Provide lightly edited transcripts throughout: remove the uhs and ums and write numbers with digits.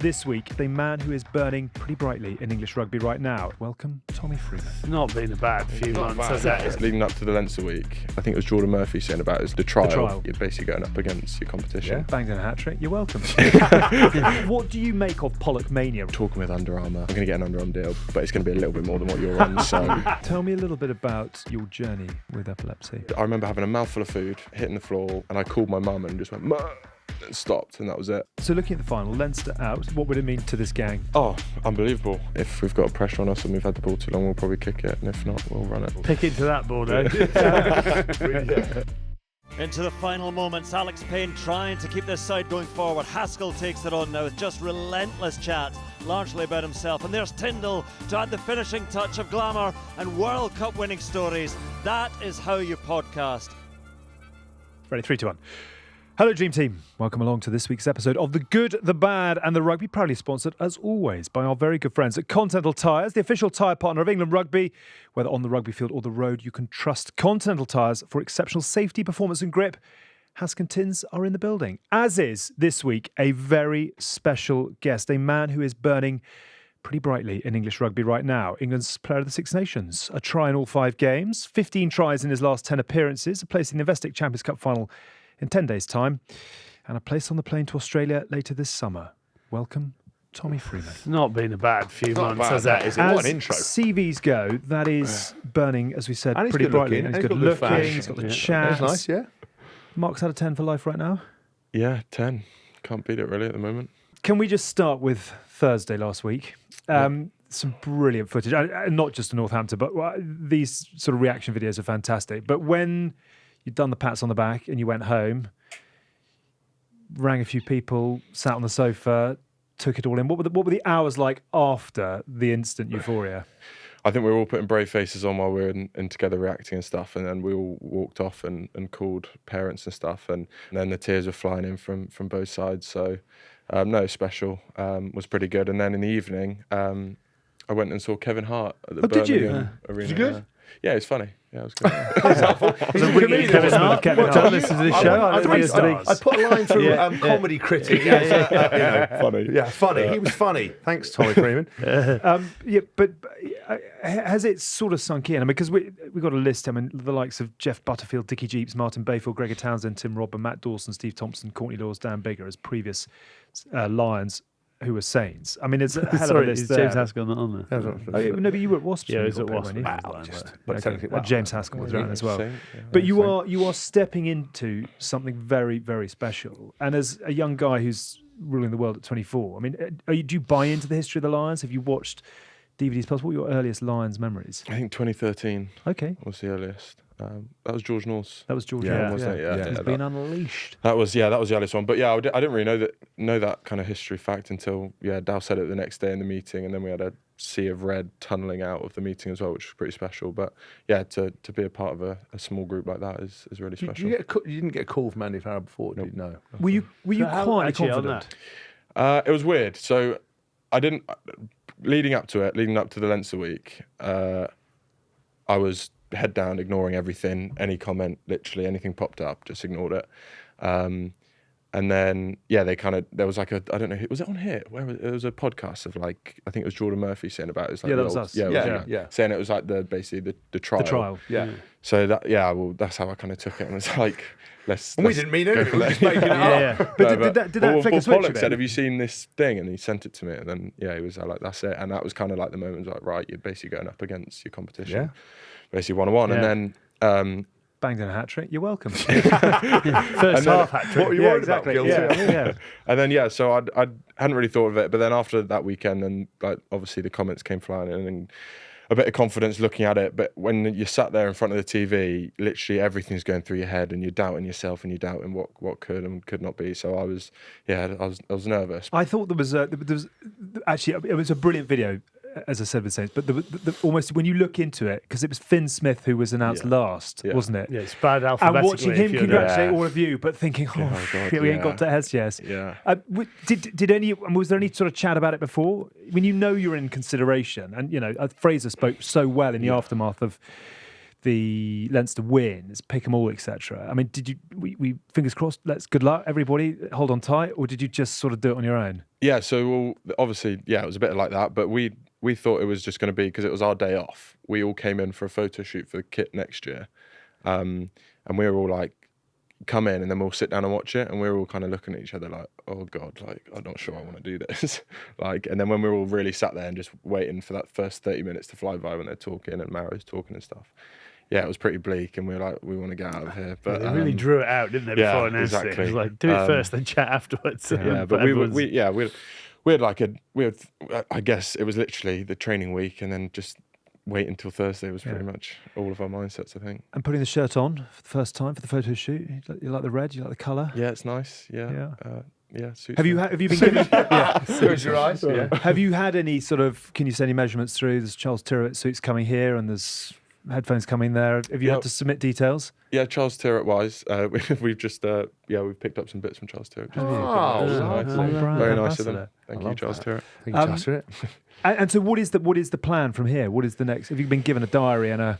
this week, the man who is burning pretty brightly in English rugby right now. Welcome, Tommy Freeman. It's not been a bad few months, has it? It's leading up to the Leinster week. I think it was Jordan Murphy saying about it, the trial. You're basically going up against your competition. Yeah, banged in a hat trick. You're welcome. What do you make of Pollock mania? Talking with Under Armour. I'm going to get an Under Armour deal, but it's going to be a little bit more than what you're on. So Tell me a little bit about your journey with epilepsy. I remember having a mouthful of food, hitting the floor, and I called my mum and just went, "Ma," and stopped, and that was it. So looking at the final, Leinster out, what would it mean to this gang? Oh, unbelievable. If we've got pressure on us and we've had the ball too long, we'll probably kick it, and if not, we'll run it. Pick into that, Bordeaux. Into the final moments, Alex Payne trying to keep this side going forward. Haskell takes it on now with just relentless chat, largely about himself. And there's Tyndall to add the finishing touch of glamour and World Cup winning stories. That is how you podcast. Ready, 3, 2, 1. Hello, Dream Team. Welcome along to this week's episode of The Good, The Bad and The Rugby, proudly sponsored, as always, by our very good friends at Continental Tyres, the official tyre partner of England Rugby. Whether on the rugby field or the road, you can trust Continental Tyres for exceptional safety, performance and grip. Haskell Tins are in the building, as is, this week, a very special guest, a man who is burning pretty brightly in English rugby right now. England's player of the Six Nations, a try in all 5 games, 15 tries in his last 10 appearances, a place in the Investec Champions Cup Final in 10 days' time, and a place on the plane to Australia later this summer. Welcome, Tommy Freeman. It's not been a bad few months, has it? Is it? What an intro. CVs go, that is burning, as we said, And he's pretty good brightly. looking, And and he's good he's got good looking, fashion. he's got the Yeah. chat. That's nice, yeah. Marks out of 10 for life right now. Yeah, 10. Can't beat it really at the moment. Can we just start with Thursday last week? Some brilliant footage, and not just to Northampton, but these sort of reaction videos are fantastic. But when you'd done the pats on the back and you went home, rang a few people, sat on the sofa, took it all in. What were the hours like after the instant euphoria? I think we were all putting brave faces on while we were in together reacting and stuff, and then we all walked off and called parents and stuff, and then the tears were flying in from both sides. So no, special, was pretty good. And then in the evening, I went and saw Kevin Hart at the Birmingham Arena. Was it good? Yeah, it was funny. Yeah, it was good. He's a comedian, Kevin Hart. Don't listen to this show. I put a line through comedy critic. Funny. Yeah, funny. He was funny. Thanks, Tommy Freeman. But has it sort of sunk in? I mean, because we got a list. I mean, the likes of Jeff Butterfield, Dickie Jeeps, Martin Bayfield, Gregor Townsend, Tim Robben, Matt Dawson, Steve Thompson, Courtney Laws, Dan Bigger as previous Lions who were Saints. I mean, it's a hell of a list is there. James Haskell not on there? No, but you were at Wasps. Yeah, when he was you at got Wasps. paid, weren't you? But technically, well, James Haskell was around as well. Same, yeah. But you are stepping into something very, very special. And as a young guy who's ruling the world at 24, I mean, do you buy into the history of the Lions? Have you watched DVDs plus? What were your earliest Lions memories? I think 2013 Okay. was the earliest. That was George North's. That was George. Yeah, wasn't it? Yeah. He's been unleashed. That was the earliest one. But yeah, I didn't really know that kind of history fact until Dow said it the next day in the meeting, and then we had a sea of red tunneling out of the meeting as well, which was pretty special. But yeah, to be a part of a small group like that is really special. You didn't get a call from Andy Farrell before, did you? No. Were you quite actually on confident? It was weird. So I didn't. Leading up to the Leinster week, I was head down, ignoring everything. Any comment, literally anything popped up, just ignored it. And then there was like I don't know, was it on here? It was a podcast of like, I think it was Jordan Murphy saying about it. It was like Yeah, that was us. saying it was like basically the trial. The trial. Yeah. So that's how I kind of took it, and it's like We didn't mean anything. We were just making it up. But did that flick a switch a Pollock bit? said, "Have you seen this thing?" And he sent it to me, and then he was like, "That's it." And that was kind of like the moment, like, right, you're basically going up against your competition, basically 1-on-1, and then. Banged in a hat trick. You're welcome. First half hat trick. What were you worried exactly. about? Guilty? Yeah. And then so I hadn't really thought of it, but then after that weekend, and like obviously the comments came flying in, and a bit of confidence looking at it. But when you're sat there in front of the TV, literally everything's going through your head, and you're doubting yourself, and you're doubting what could and could not be. So I was nervous. I thought there was actually, it was a brilliant video, as I said with Saints, but almost when you look into it, because it was Finn Smith who was announced last, wasn't it? Yeah, it's bad And alphabetically. watching him congratulate all of you, but thinking, God, we ain't got to SGS. Yeah. Was there any sort of chat about it before? When you know you're in consideration, and Fraser spoke so well in the aftermath of the Leinster wins, pick 'em all, etc. I mean, did you? We fingers crossed. Good luck, everybody. Hold on tight, or did you just sort of do it on your own? Yeah. So obviously, it was a bit like that, but we thought it was just going to be, because it was our day off. We all came in for a photo shoot for the kit next year, and we were all like, come in and then we'll sit down and watch it, and we were all kind of looking at each other like, oh god, like I'm not sure I want to do this. Like, and then when we were all really sat there and just waiting for that first 30 minutes to fly by when they're talking and Maro's talking and stuff, it was pretty bleak, and we were like, we want to get out of here. But they really drew it out, didn't they, before announcing it? It was like, do it first, then chat afterwards. But we had I guess it was literally the training week, and then just wait until Thursday was pretty much all of our mindsets, I think. And putting the shirt on for the first time for the photo shoot, you like the red? You like the colour? Yeah, it's nice. Yeah. Suits Have you been given? Close your eyes. Yeah. Have you had any sort of? Can you send any measurements through? There's Charles Tyrwhitt suits coming here, and there's headphones coming there. Have you had to submit details? Yeah, Charles Tyrwhitt wise, we've just we've picked up some bits from Charles Tyrwhitt. Very nice of them. Thank you, Charles Tyrwhitt. Thank you, Charles Tyrwhitt. And so, what is the plan from here? What is the next? Have you been given a diary and a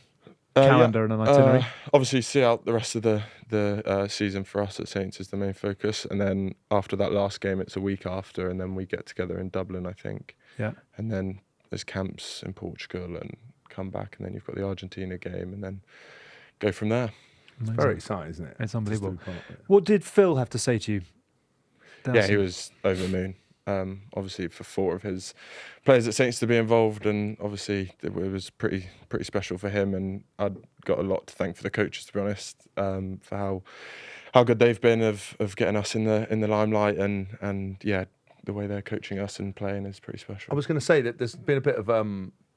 calendar and an itinerary? Obviously, see out the rest of the season for us at Saints is the main focus, and then after that last game, it's a week after, and then we get together in Dublin, I think. Yeah. And then there's camps in Portugal, and come back, and then you've got the Argentina game, and then go from there. It's very exciting, isn't it? It's unbelievable. What did Phil have to say to you? Yeah, he was over the moon. Obviously, for 4 of his players at Saints to be involved, and obviously it was pretty special for him. And I'd got a lot to thank for the coaches, to be honest, for how good they've been of getting us in the limelight, and the way they're coaching us and playing is pretty special. I was going to say that there's been a bit of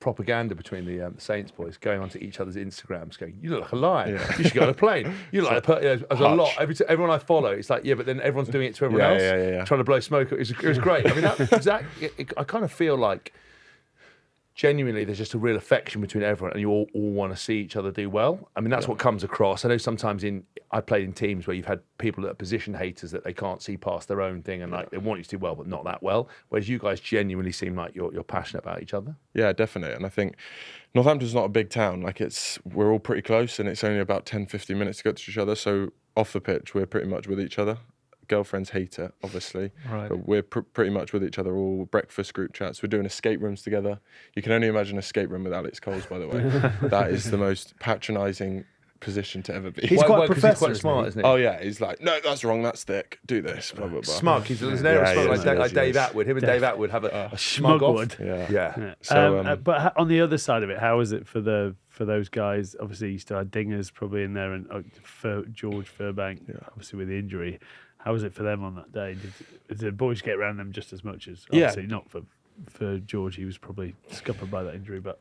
propaganda between the Saints boys going onto each other's Instagrams going, you look like a lion, you should go on a plane, you look like as a lot. Everyone I follow, it's like, but then everyone's doing it to everyone else, trying to blow smoke. It was great. I mean, I kind of feel like genuinely there's just a real affection between everyone, and you all want to see each other do well. I mean, that's what comes across. I know sometimes I played in teams where you've had people that are position haters, that they can't see past their own thing, and like they want you to do well, but not that well. Whereas you guys genuinely seem like you're passionate about each other. Yeah, definitely. And I think Northampton's not a big town. Like we're all pretty close, and it's only about 10-15 minutes to go to each other. So off the pitch, we're pretty much with each other. Girlfriends hate it, obviously, but we're pretty much with each other. All breakfast group chats. We're doing escape rooms together. You can only imagine an escape room with Alex Coles, by the way. That is the most patronising position to ever be. He's quite smart, isn't he? Oh yeah, he's like, no, that's wrong, that's thick. Do this, blah blah blah. Smug. He's an area smug, like Dave Atwood. Him and Dave Atwood have a smug off. Yeah. So, but on the other side of it, how was it for those guys? Obviously, you still had Dingers probably in there, and George Furbank, obviously with the injury. How was it for them on that day? Did the boys get around them just as much as obviously not for George? He was probably scuppered by that injury, but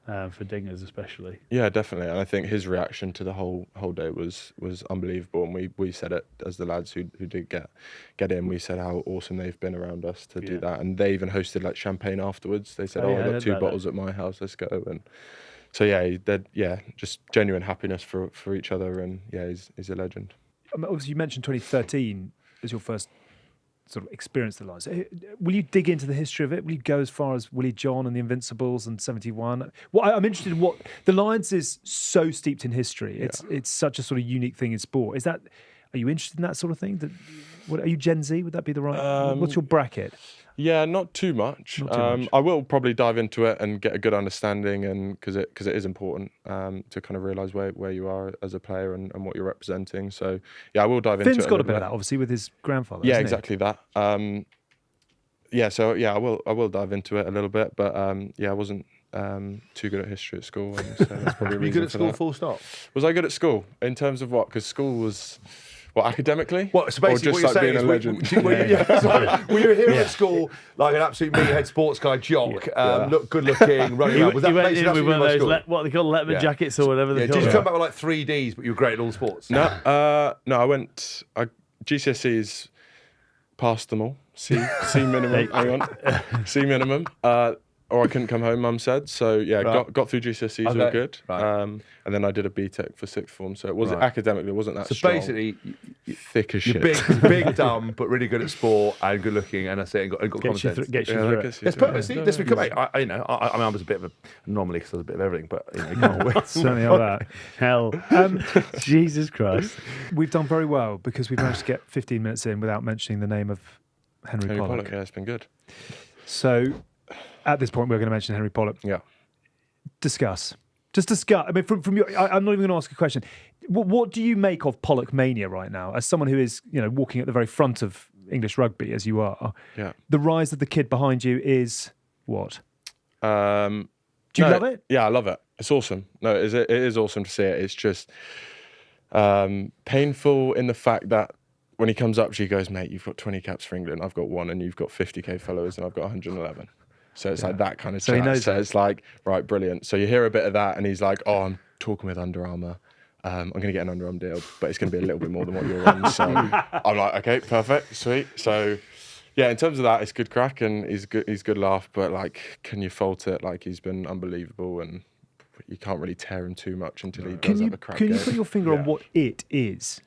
for Dingers especially. Yeah, definitely. And I think his reaction to the whole day was unbelievable. And we said it as the lads who did get in. We said how awesome they've been around us to do that, and they even hosted like champagne afterwards. They said, "I got 2 bottles at my house. Let's go." And so just genuine happiness for each other, and he's a legend. Obviously, you mentioned 2013 as your first sort of experience of the Lions. Will you dig into the history of it? Will you go as far as Willie John and the Invincibles and 71? Well, I'm interested in what the Lions is so steeped in history. It's such a sort of unique thing in sport. Are you interested in that sort of thing? Are you Gen Z? Would that be the right? What's your bracket? Yeah, not too much. I will probably dive into it and get a good understanding, and because it is important to kind of realise where you are as a player and what you're representing. So I will dive into it. Finn's got a bit of that, obviously, with his grandfather. Yeah, exactly that. I will dive into it a little bit, but I wasn't too good at history at school, and so that's probably a reason. Were you good at school? That. Full stop. Was I good at school in terms of what? Because school was. What, academically? Well, so basically, or just what you're being a legend? Were you here at school like an absolute meathead sports guy jock, good looking, running around? Was that went in with one of those what they call Letterman jackets or whatever they call it? Did you come back with like 3 Ds, but you were great at all sports? No, GCSEs passed them all. C minimum. Hang on, C minimum. or I couldn't come home, Mum said. So yeah, got through GCSEs, all good. Right. And then I did a BTEC for sixth form, so it wasn't academically, it wasn't that So strong. basically, Thick as you're shit. big, dumb, but really good at sport and good looking, and that's it. And got common Gets you sense. through it. It's perfect. See, this become, mate. I mean, I was a bit of an anomaly because I was a bit of everything, but you can't win. Certainly are that. Hell. Jesus Christ. We've done very well because we've managed to get 15 minutes in without mentioning the name of Henry Pollock. Yeah, it's been good. So at this point, we're going to mention Henry Pollock. Yeah. Discuss. Just discuss. I mean, from your, I'm not even going to ask a question. What do you make of Pollock mania right now, as someone who is, walking at the very front of English rugby, as you are? Yeah. The rise of the kid behind you is what? Do you love it? Yeah, I love it. It's awesome. No, it is awesome to see it. It's just painful in the fact that when he comes up, she goes, mate, you've got 20 caps for England. I've got 1, and you've got 50k followers, and I've got 111. So it's like that kind of chat. So he knows so it's like, right, brilliant. So you hear a bit of that, and he's like, oh, I'm talking with Under Armour. I'm going to get an Under Armour deal, but it's going to be a little bit more than what you're on. So I'm like, okay, perfect, sweet. So yeah, in terms of that, it's good crack, and he's good laugh. But like, can you fault it? Like, he's been unbelievable, and you can't really tear him too much until he does have a crack. Can you put your finger on what it is?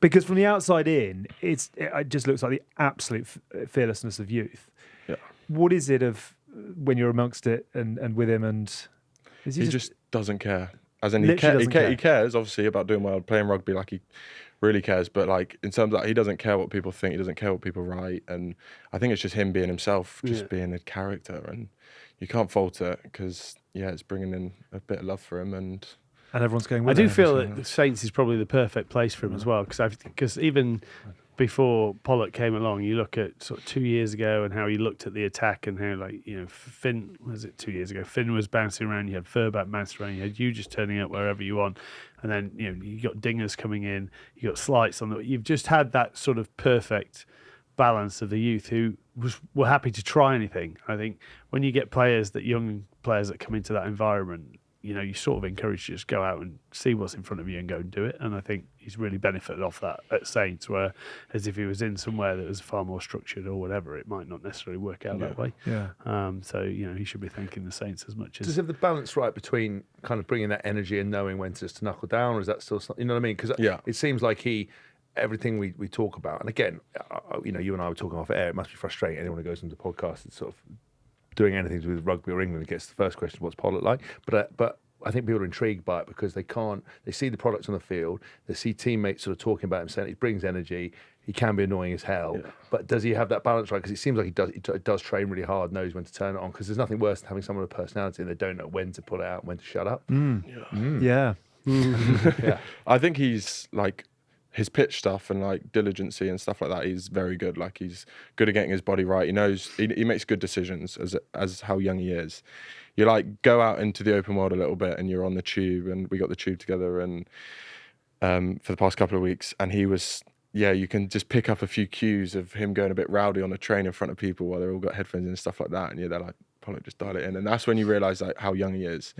Because from the outside in, it just looks like the absolute fearlessness of youth. Yeah. What is it of when you're amongst it and with him? And is he just doesn't care. As in, he cares obviously about doing well, playing rugby. Like, he really cares. But like, in terms of that, he doesn't care what people think. He doesn't care what people write. And I think it's just him being himself, just being a character. And you can't fault it because it's bringing in a bit of love for him and everyone's going. I do feel that the Saints is probably the perfect place for him as well, because even before Pollock came along, you look at sort of 2 years ago and how he looked at the attack and how, like, Finn, was it 2 years ago? Finn was bouncing around, you had fullback bouncing around, you had you just turning up wherever you want, and then you got dingers coming in, you got slights on you've just had that sort of perfect balance of the youth who were happy to try anything. I think when you get young players that come into that environment, you sort of encourage to just go out and see what's in front of you and go and do it. And I think he's really benefited off that at Saints, where as if he was in somewhere that was far more structured or whatever, it might not necessarily work out that way. Yeah. So, he should be thanking the Saints as much as... Does he have the balance right between kind of bringing that energy and knowing when to just knuckle down, or is that still something, you know what I mean? Because it seems like everything we talk about, and again, you and I were talking off air, it must be frustrating. Anyone who goes into the podcast and sort of doing anything to do with rugby or England gets the first question, what's Pollock like? But I think people are intrigued by it because they see the products on the field, they see teammates sort of talking about him, saying he brings energy, he can be annoying as hell, but does he have that balance right? Because it seems like he does train really hard, knows when to turn it on, because there's nothing worse than having someone with a personality and they don't know when to pull it out and when to shut up. Yeah. I think he's like, his pitch stuff and like diligency and stuff like that, he's very good. Like, he's good at getting his body right. He knows he makes good decisions as how young he is. You like go out into the open world a little bit and you're on the tube, and we got the tube together and for the past couple of weeks, and he was you can just pick up a few cues of him going a bit rowdy on the train in front of people while they're all got headphones and stuff like that, and they're like, Pollock, just dial it in. And that's when you realise like how young he is.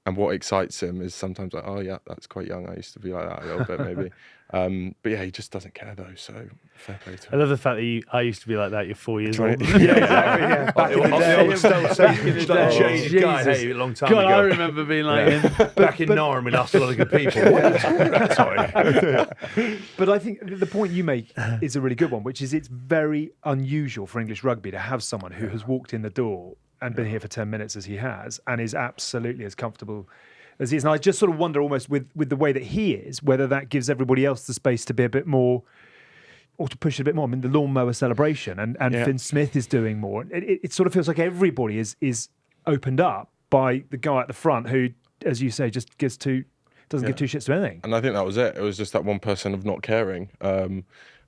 And what excites him is sometimes like, oh yeah, that's quite young. I used to be like that a little bit maybe. But yeah, he just doesn't care though. So fair play to him. I love the fact that I used to be like that. You're 4 years old. Yeah, exactly. Jaded guy, hey, a long time ago. I remember being like him. Back in Norham, we lost a lot of good people. What are you talking about? Sorry. But I think the point you make is a really good one, which is it's very unusual for English rugby to have someone who has walked in the door and been here for 10 minutes as he has, and is absolutely as comfortable as he is. And I just sort of wonder almost with the way that he is, whether that gives everybody else the space to be a bit more, or to push it a bit more. I mean, the lawnmower celebration and Finn Smith is doing more. It sort of feels like everybody is opened up by the guy at the front who, as you say, just doesn't give two shits to anything. And I think that was it. It was just that one person of not caring.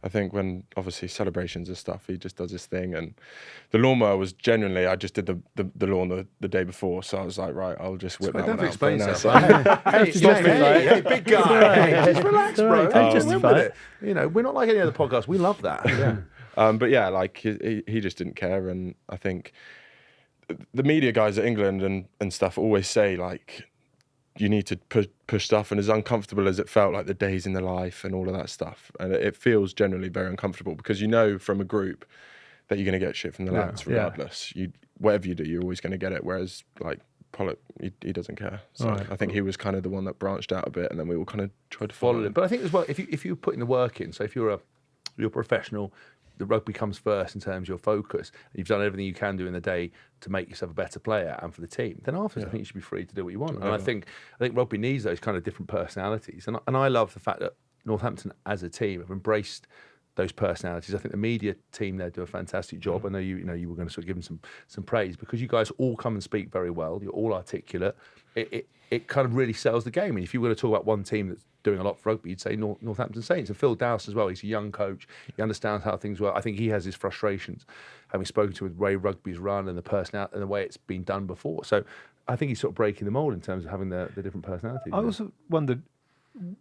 I think when obviously celebrations and stuff, he just does his thing. And the lawnmower was genuinely, I just did the lawn the day before, so I was like, right, I'll just whip that one out. Explain yourself. Hey, big guy. Hey, just relax, bro. Don't justify it. We're not like any other podcast. We love that. But yeah, like he just didn't care. And I think the media guys at England and stuff always say like, you need to push stuff, and as uncomfortable as it felt, like the days in the life and all of that stuff, and it feels generally very uncomfortable because from a group that you're going to get shit from the lads regardless. Whatever you do, you're always going to get it. Whereas like Pollock, he doesn't care. So I think he was kind of the one that branched out a bit, and then we all kind of tried to follow him. But I think as well, if you're putting the work in, so if you're a professional, the rugby comes first in terms of your focus, and you've done everything you can do in the day to make yourself a better player and for the team, then afterwards I think you should be free to do what you want. And I think rugby needs those kind of different personalities. And I love the fact that Northampton as a team have embraced those personalities. I think the media team there do a fantastic job. I know you were going to sort of give them some praise, because you guys all come and speak very well. You're all articulate. It kind of really sells the game. And if you were to talk about one team that's doing a lot for rugby, you'd say Northampton Saints. And Phil Dowse as well. He's a young coach. He understands how things work. I think he has his frustrations, having spoken to with Ray Rugby's run and the personality and the way it's been done before. So I think he's sort of breaking the mould in terms of having the different personalities. I also wondered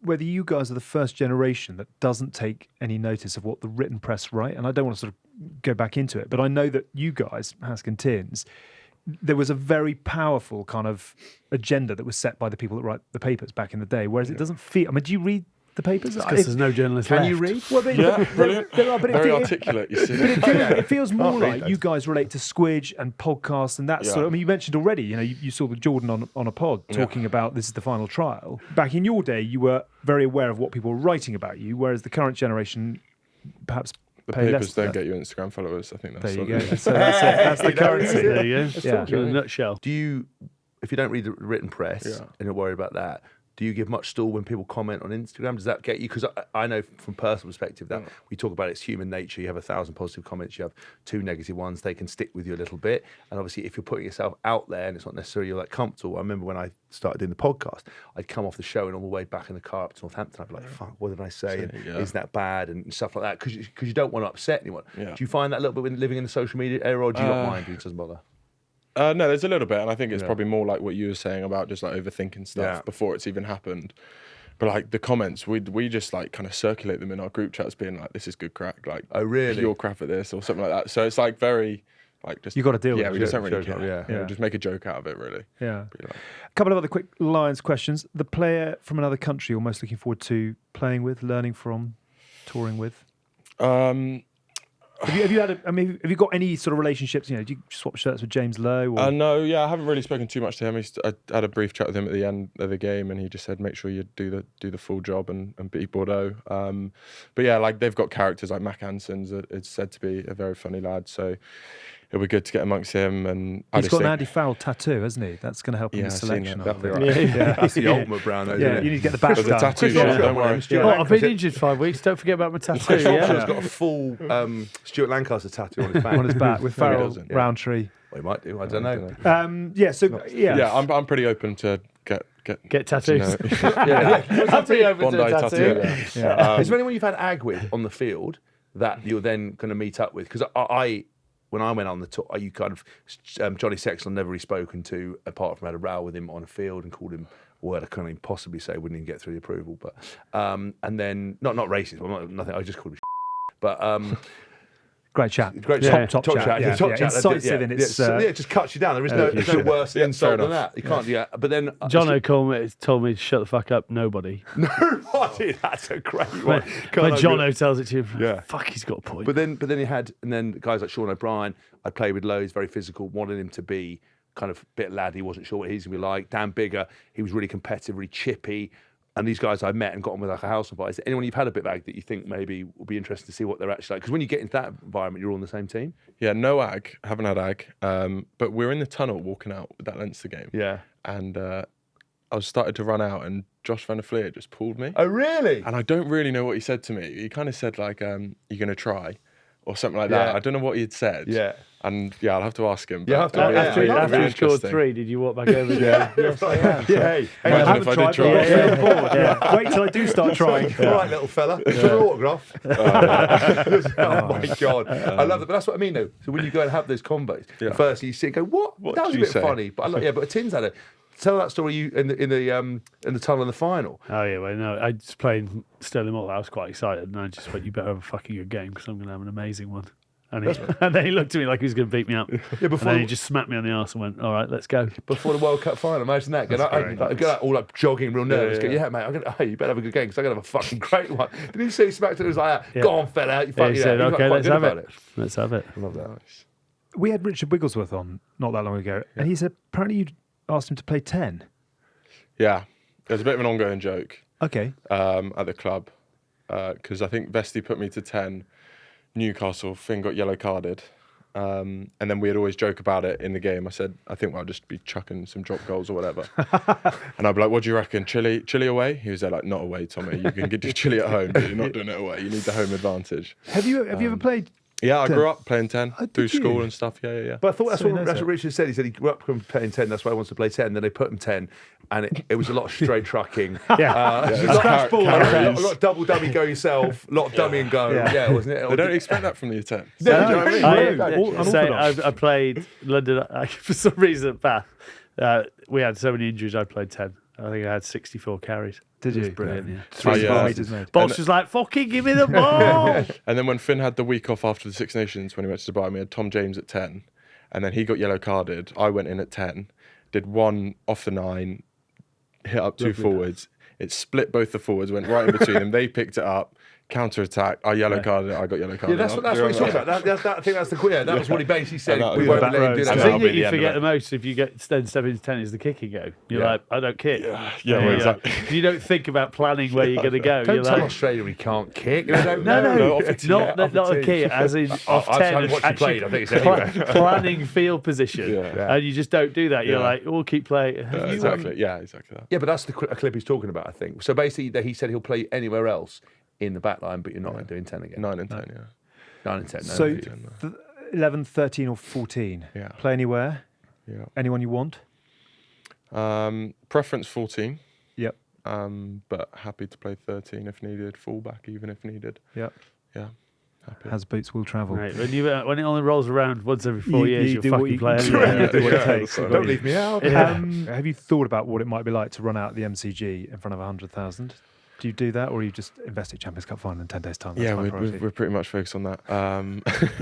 whether you guys are the first generation that doesn't take any notice of what the written press write. And I don't want to sort of go back into it, but I know that you guys, Hask and Tins, there was a very powerful kind of agenda that was set by the people that write the papers back in the day, whereas it doesn't feel... I mean, do you read the papers? Because there's no journalists left. Can you read? Well, Brilliant. There are, but Very articulate, you see. But it feels more like you guys relate to Squidge and podcasts and that sort of... I mean, you mentioned already, you saw the Jordan on a pod talking about this is the final trial. Back in your day, you were very aware of what people were writing about you, whereas the current generation perhaps... The papers don't get you Instagram followers. I think that's there you go. So that's it. That's the currency. There you go. In a nutshell. Do you, if you don't read the written press and you're worried about that, do you give much stall when people comment on Instagram? Does that get you? Because I know from personal perspective that we talk about it's human nature. You have 1,000 positive comments, you have 2 negative ones. They can stick with you a little bit. And obviously, if you're putting yourself out there and it's not necessarily you're like comfortable. I remember when I started doing the podcast, I'd come off the show and on the way back in the car up to Northampton, I'd be like, "Fuck, what did I say? And is that bad?" and stuff like that. Because you don't want to upset anyone. Yeah. Do you find that a little bit when living in the social media era, or do you not mind? It doesn't bother. No, there's a little bit, and I think it's probably more like what you were saying about just like overthinking stuff before it's even happened. But like the comments, we just like kind of circulate them in our group chats, being like, "This is good crack." Like, "Oh really? You're crap at this," or something like that. So it's like very like just you got to deal with it. Yeah, we just don't really care. Yeah. Just make a joke out of it, really. Yeah. A couple of other quick Lions questions. The player from another country you're most looking forward to playing with, learning from, touring with? Have you got any sort of relationships? Do you swap shirts with James Lowe? Or? No, I haven't really spoken too much to him. I had a brief chat with him at the end of the game, and he just said, make sure you do the full job and beat Bordeaux. But yeah, like they've got characters like Mac Hanson's. It's said to be a very funny lad, so it'll be good to get amongst him. And he's got an Andy Farrell tattoo, hasn't he? That's going to help in the selection. That's the ultimate Brown. You need to get the bash done. The tattoo, don't worry. I've been injured 5 weeks. Don't forget about my tattoo. He's got a full Stuart Lancaster tattoo on his back. With Farrell, Roundtree. Well, he might do. I don't know. I'm pretty open to get tattoos. I'm pretty open to a tattoo. Is there anyone you've had ag with on the field that you're then going to meet up with? Because when I went on the tour, you kind of Johnny Sexton never really spoken to, apart from had a row with him on a field and called him a word I couldn't even possibly say, wouldn't even get through the approval. But and then not racist, nothing. I just called him. But great chat, top chat. Incisive in its. It just cuts you down. There is no worse insult than that. You can't. Yeah, but then John told me to shut the fuck up. Nobody. Nobody. That's a great one. When John tells it to you, fuck, he's got a point. But then you had, and then guys like Sean O'Brien. I played with loads, very physical. Wanted him to be kind of a bit lad. He wasn't sure what he's gonna be like. Dan Bigger. He was really competitive, really chippy. And these guys I met and got on with like a house on fire. Is there anyone you've had a bit of ag that you think maybe will be interested to see what they're actually like? Because when you get into that environment, you're all on the same team. Yeah, no ag. Haven't had ag. But we're in the tunnel walking out with that Leinster game. Yeah. And I was started to run out, and Josh Van der Fleer just pulled me. Oh, really? And I don't really know what he said to me. He kind of said like, "You're going to try," or something like that. I don't know what he had said. Yeah. And I'll have to ask him. After you scored 3, did you walk back over there? Yes, I have. Imagine if I did try. Wait till I do start trying. All right, little fella. It's an autograph. Oh my God. I love it. But that's what I mean, though. So when you go and have those combos, first you sit and go, what? That was a bit funny. But but Tim's had it. Tell that story in the tunnel in the final. Oh yeah, well no, I just played Stirling Mall. I was quite excited, and I just went, "You better have a fucking good game because I'm going to have an amazing one." And then he looked at me like he was going to beat me up. Yeah, and then he just smacked me on the arse and went, all right, let's go. Before the World Cup final, imagine that. Go out all like jogging, real nervous. Yeah, mate, you better have a good game because I'm going to have a fucking great one. Did you see he smacked it? It was like, go on, fella. He said, okay, let's have it. Let's have it. I love that. We had Richard Wigglesworth on not that long ago, and he said apparently you asked him to play 10. Yeah, there's a bit of an ongoing joke Okay. at the club because I think Vesti put me to 10. Newcastle, Finn got yellow carded. And then we'd always joke about it in the game. I said, I think I'll just be chucking some drop goals or whatever. And I'd be like, what do you reckon? Chile away? He was there like, not away, Tommy. You can do Chile at home, but you're not doing it away. You need the home advantage. Have you ever played? Yeah, I grew up playing 10 did through you? school and stuff. Yeah. But I thought that's So he what knows it. Richard said. He said he grew up playing 10, that's why he wants to play 10. Then they put him 10, and it was a lot of straight trucking. Yeah. Yeah, a lot, Scratch ball. a lot of double dummy go yourself, a lot of dummy and go. Yeah, wasn't it? They don't expect that from the 10. No, you know what I mean? Unorthodox. I played London for some reason at Bath. We had so many injuries. I played 10. I think I had 64 carries. Did It was you? brilliant. Yeah. 3 yeah. meters made. Boss was like, "Fucking give me the ball." And then when Finn had the week off after the Six Nations, when he went to Dubai, we had Tom James at 10. And then he got yellow carded. I went in at 10, did one off the 9, hit up 2 forwards. It split both the forwards, went right in between them. They picked it up. Counter attack. I yellow carded it. I got yellow Yeah, carded. that's what he's talking about. I think that's the queer. That was what he basically said. And that We was won't the let him do back The rows. that. And thing that'll be that you the end forget of the most if you get then step into 10 is the kicking go. You're Yeah. like, I don't kick. Yeah, exactly. You don't think about planning where you're going to go. Don't You're tell like, Australia we can't kick. They don't no, know. not a kick, as in off 10. I've watched you actually play. I think it's anywhere. planning field position. Yeah. And you just don't do that. You're Yeah. like, we'll keep playing. Exactly. Yeah, exactly that. Yeah, but that's the clip he's talking about, I think. So basically, he said he'll play anywhere else in the back line, but you're not doing 10 again. 9 and 10, yeah. 9 and 10. No, So no. 11, 13 or 14? Yeah. Play anywhere? Yeah. Anyone you want? Preference 14. Yep. But happy to play 13 if needed. Fullback even if needed. Yep. Yeah. Happy. As boots will travel. Right, when it only rolls around once every 4 years, you'll do what fucking you play can. anyway. You do what it Yeah, takes. that's right. Don't leave me out. Have you thought about what it might be like to run out the MCG in front of 100,000? Do you do that, or are you just Investec Champions Cup Final in 10 days' time? That's Yeah, my priority. we're pretty much focused on that.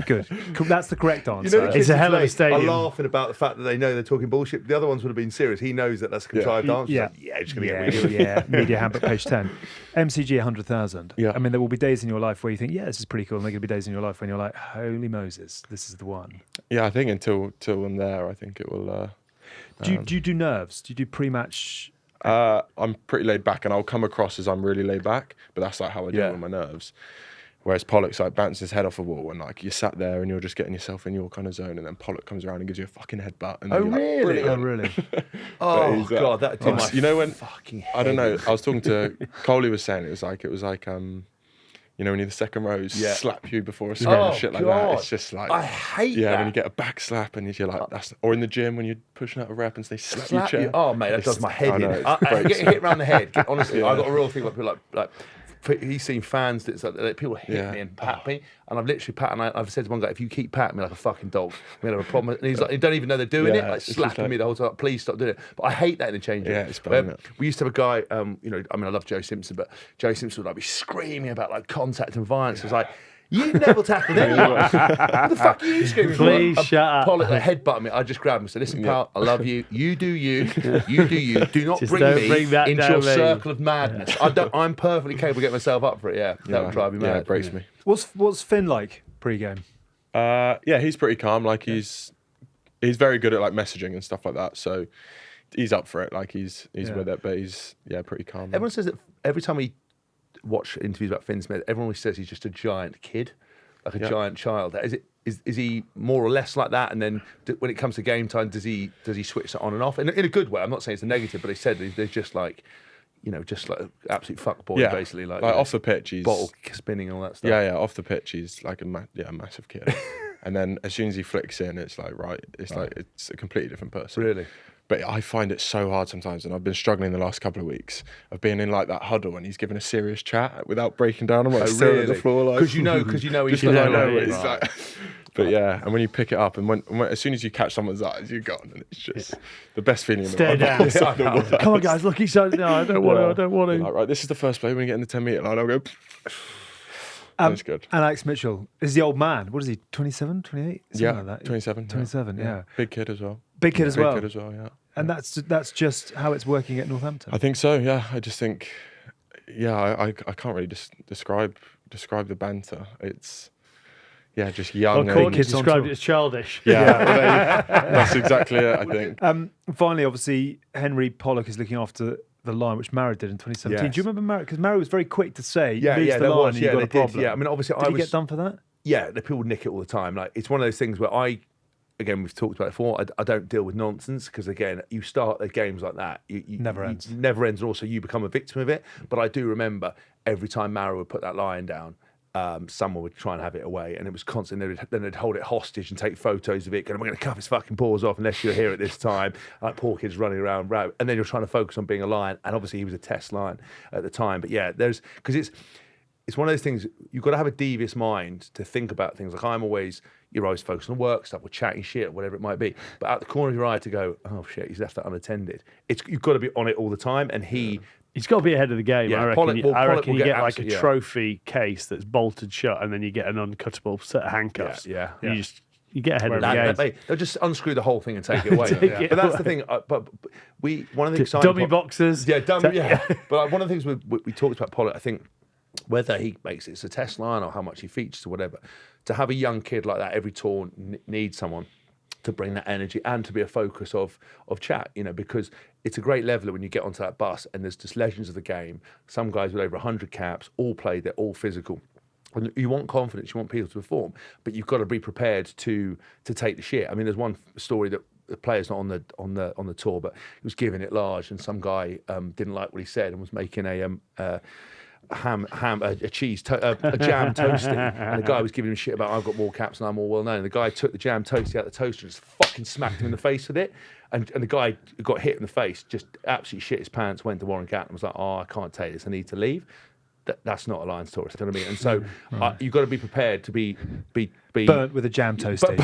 Good. That's the correct You answer. know, the It's kids a hell of a today stadium. are laughing about the fact that they know they're talking bullshit. The other ones would have been serious. He knows that that's a contrived answer. Yeah. Yeah, just going to get rid of it. Yeah. Media Handbook, page 10. MCG 100,000. Yeah. I mean, there will be days in your life where you think, yeah, this is pretty cool. And there are going to be days in your life when you're like, holy Moses, this is the one. Yeah, I think until I'm there, I think it will. Do you do nerves? Do you do pre-match? I'm pretty laid back, and I'll come across as I'm really laid back, but that's like how I deal with my nerves. Whereas Pollock's like bouncing his head off a wall, and like you're sat there and you're just getting yourself in your kind of zone, and then Pollock comes around and gives you a fucking headbutt. And Oh, then you're like, really? Oh, really? Oh, he's, God, that did my you know when fucking I don't head. know. I was talking to Coley was saying it was like you know when you're the second rows slap you before a scrum Oh, and shit like God. that. It's just like I hate yeah that. when you get a back slap and you're like that's or in the gym when you're pushing out a rep and they slap your Slap chair. you. Oh, mate, that does my head I know, in. it breaks Getting me. hit around the head. Honestly, I've got a real thing about people like he's seen fans that people hit me and pat me, and I've literally pat, and I've said to one guy, if you keep patting me like a fucking dog, we're gonna have a problem. And he's like, you don't even know they're doing it, like it's just slapping like- me the whole time. Please stop doing it. But I hate that in the change room. Yeah, it's bad, isn't it? We used to have a guy, I love Joe Simpson, but Joe Simpson would like be screaming about like contact and violence. It was like, you never tackled anyone. What the fuck are you screaming for? Please shut up. Pollock headbutt me. I just grabbed him and said, listen, pal, I love you. You do you. You do you. Do not Just bring don't me bring that into down your me. circle of madness. I'm perfectly capable of getting myself up for it. Yeah, that would drive me mad. Yeah, it breaks me. What's Finn like pre-game? Yeah, he's pretty calm. Like he's very good at like messaging and stuff like that. So he's up for it. Like he's with it, but he's pretty calm. Everyone says that every time we watch interviews about Finn Smith, everyone always says he's just a giant kid, like a giant child. Is he more or less like that? And then when it comes to game time, does he switch that on and off in a good way? I'm not saying it's a negative, but he said they're just like, just like absolute fuckboy, basically. Like off the pitch, he's bottle spinning and all that stuff. Yeah, off the pitch, he's like a massive kid. And then as soon as he flicks in, it's like it's a completely different person. Really. But I find it so hard sometimes, and I've been struggling the last couple of weeks of being in like that huddle, and he's giving a serious chat without breaking down. I'm like staring at the floor, like because you know he's just 'cause I know it's like. But yeah, and when you pick it up, and when as soon as you catch someone's eyes, you're gone, and it's just the best feeling. Stare in the down. world. Come on, guys, look each other. No, I don't want to. I don't want to. Like, right, this is the first play when you get in the 10-metre line. I'll go. That's good. And Alex Mitchell is the old man. What is he, 27, 28? Yeah, Like that. 27. 27, yeah. Big kid as well. Big kid as well. Big kid as well, yeah. And that's just how it's working at Northampton. I think so, yeah. I just think, I can't really describe the banter. It's, just young. Well, Courtney kids on described tour. it as childish. That's exactly it, I think. Finally, obviously, Henry Pollock is looking after the line, which Mara did in 2017. Yes. Do you remember Mara? Because Mara was very quick to say, Yeah, leaves the there line was. and you've got a they problem. did. Yeah, I mean, obviously, Did he get done for that? Yeah, the people nick it all the time. Like, it's one of those things where again, we've talked about it before. I don't deal with nonsense because, again, you start the games like that. Never ends. Never ends, and also you become a victim of it. But I do remember every time Mara would put that line down, someone would try and have it away, and it was constant. Then they'd hold it hostage and take photos of it, going, "I'm going to cuff his fucking paws off unless you're here at this time." Like poor kids running around, and then you're trying to focus on being a lion. And obviously, he was a test lion at the time. But yeah, because it's one of those things, you've got to have a devious mind to think about things. Like you're always focused on work stuff, or chatting shit, or whatever it might be. But at the corner of your eye to go, "Oh shit, he's left that unattended." You've got to be on it all the time. And He's got to be ahead of the game. Yeah, I reckon. Pollock will You get get like a absolute- trophy case that's bolted shut, and then you get an uncuttable set of handcuffs. Yeah. You get ahead of the game. They'll just unscrew the whole thing and take it away. Take it But that's away. the thing. But one of the exciting Dummy boxes. Yeah, dummy. Yeah. But one of the things we talked about Pollock, I think, whether he makes it a test line or how much he features or whatever, to have a young kid like that, every tour needs someone to bring that energy and to be a focus of chat, because it's a great leveler when you get onto that bus and there's just legends of the game. Some guys with over 100 caps, all played, they're all physical. And you want confidence, you want people to perform, but you've got to be prepared to take the shit. I mean, there's one story that the player's not on the tour, but he was giving it large, and some guy didn't like what he said and was making a jam toasty, and the guy was giving him shit about, "I've got more caps and I'm more well known." And the guy took the jam toasty out of the toaster and just fucking smacked him in the face with it, and the guy who got hit in the face just absolutely shit his pants, went to Warren Gatton and was like, "Oh, I can't take this, I need to leave." That's not a Lions tourist, you know what I mean? And so you've got to be prepared to be burnt with a jam toasty.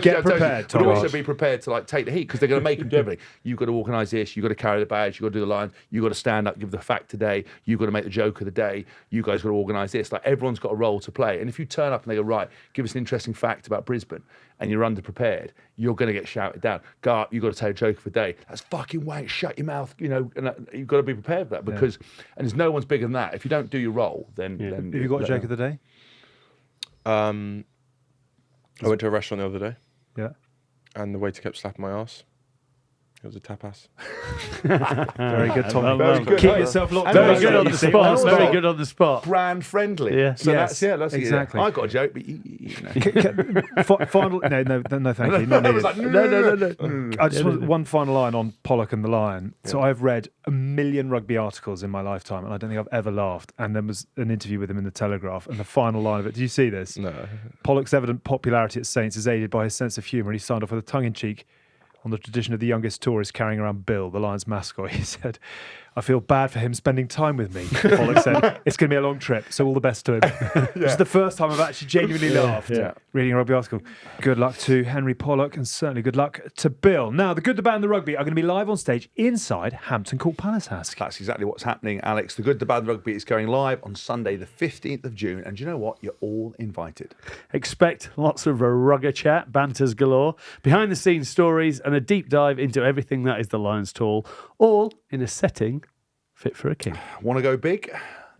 Get prepared, but also Thomas. be prepared to take the heat, because they're going to make him do everything. You've got to organise this. You've got to carry the badge. You've got to do the lines. You've got to stand up, give the fact today. You've got to make the joke of the day. You guys got to organise this. Like, everyone's got a role to play. And if you turn up and they go, "Right, give us an interesting fact about Brisbane," and you're underprepared, you're going to get shouted down. Go up. You've got to tell a joke of the day. That's fucking wank. Shut your mouth. And you've got to be prepared for that, because and there's no one's bigger than that. If you don't do your role, then Have you got a joke of the day? I went to a restaurant the other day, Yeah. and the waiter kept slapping my ass. It was a tapas. Very good, Tommy. Very good. Keep yourself locked Very down. good on the spot. Also- Very good on the spot. brand friendly. Yeah. So Yes, that's exactly. I got a joke, but you know. Final. No, thank you. Not I was needed. like, no. I just want one final line on Pollock and the Lion. So I've read a million rugby articles in my lifetime, and I don't think I've ever laughed. And there was an interview with him in the Telegraph, and the final line of it. Did you see this? No. Pollock's evident popularity at Saints is aided by his sense of humour, and he signed off with a tongue-in-cheek on the tradition of the youngest tourist carrying around Bill, the Lions mascot. He said, "I feel bad for him spending time with me." Pollock said, "It's going to be a long trip, so all the best to him." This is the first time I've actually genuinely laughed reading a rugby article. Good luck to Henry Pollock, and certainly good luck to Bill. Now, the Good, the Bad and the Rugby are going to be live on stage inside Hampton Court Palace House. That's exactly what's happening, Alex. The Good, the Bad, the Rugby is going live on Sunday, the 15th of June. And do you know what? You're all invited. Expect lots of rugger chat, banters galore, behind-the-scenes stories, and a deep dive into everything that is the Lions Tour, all in a setting fit for a king. Want to go big?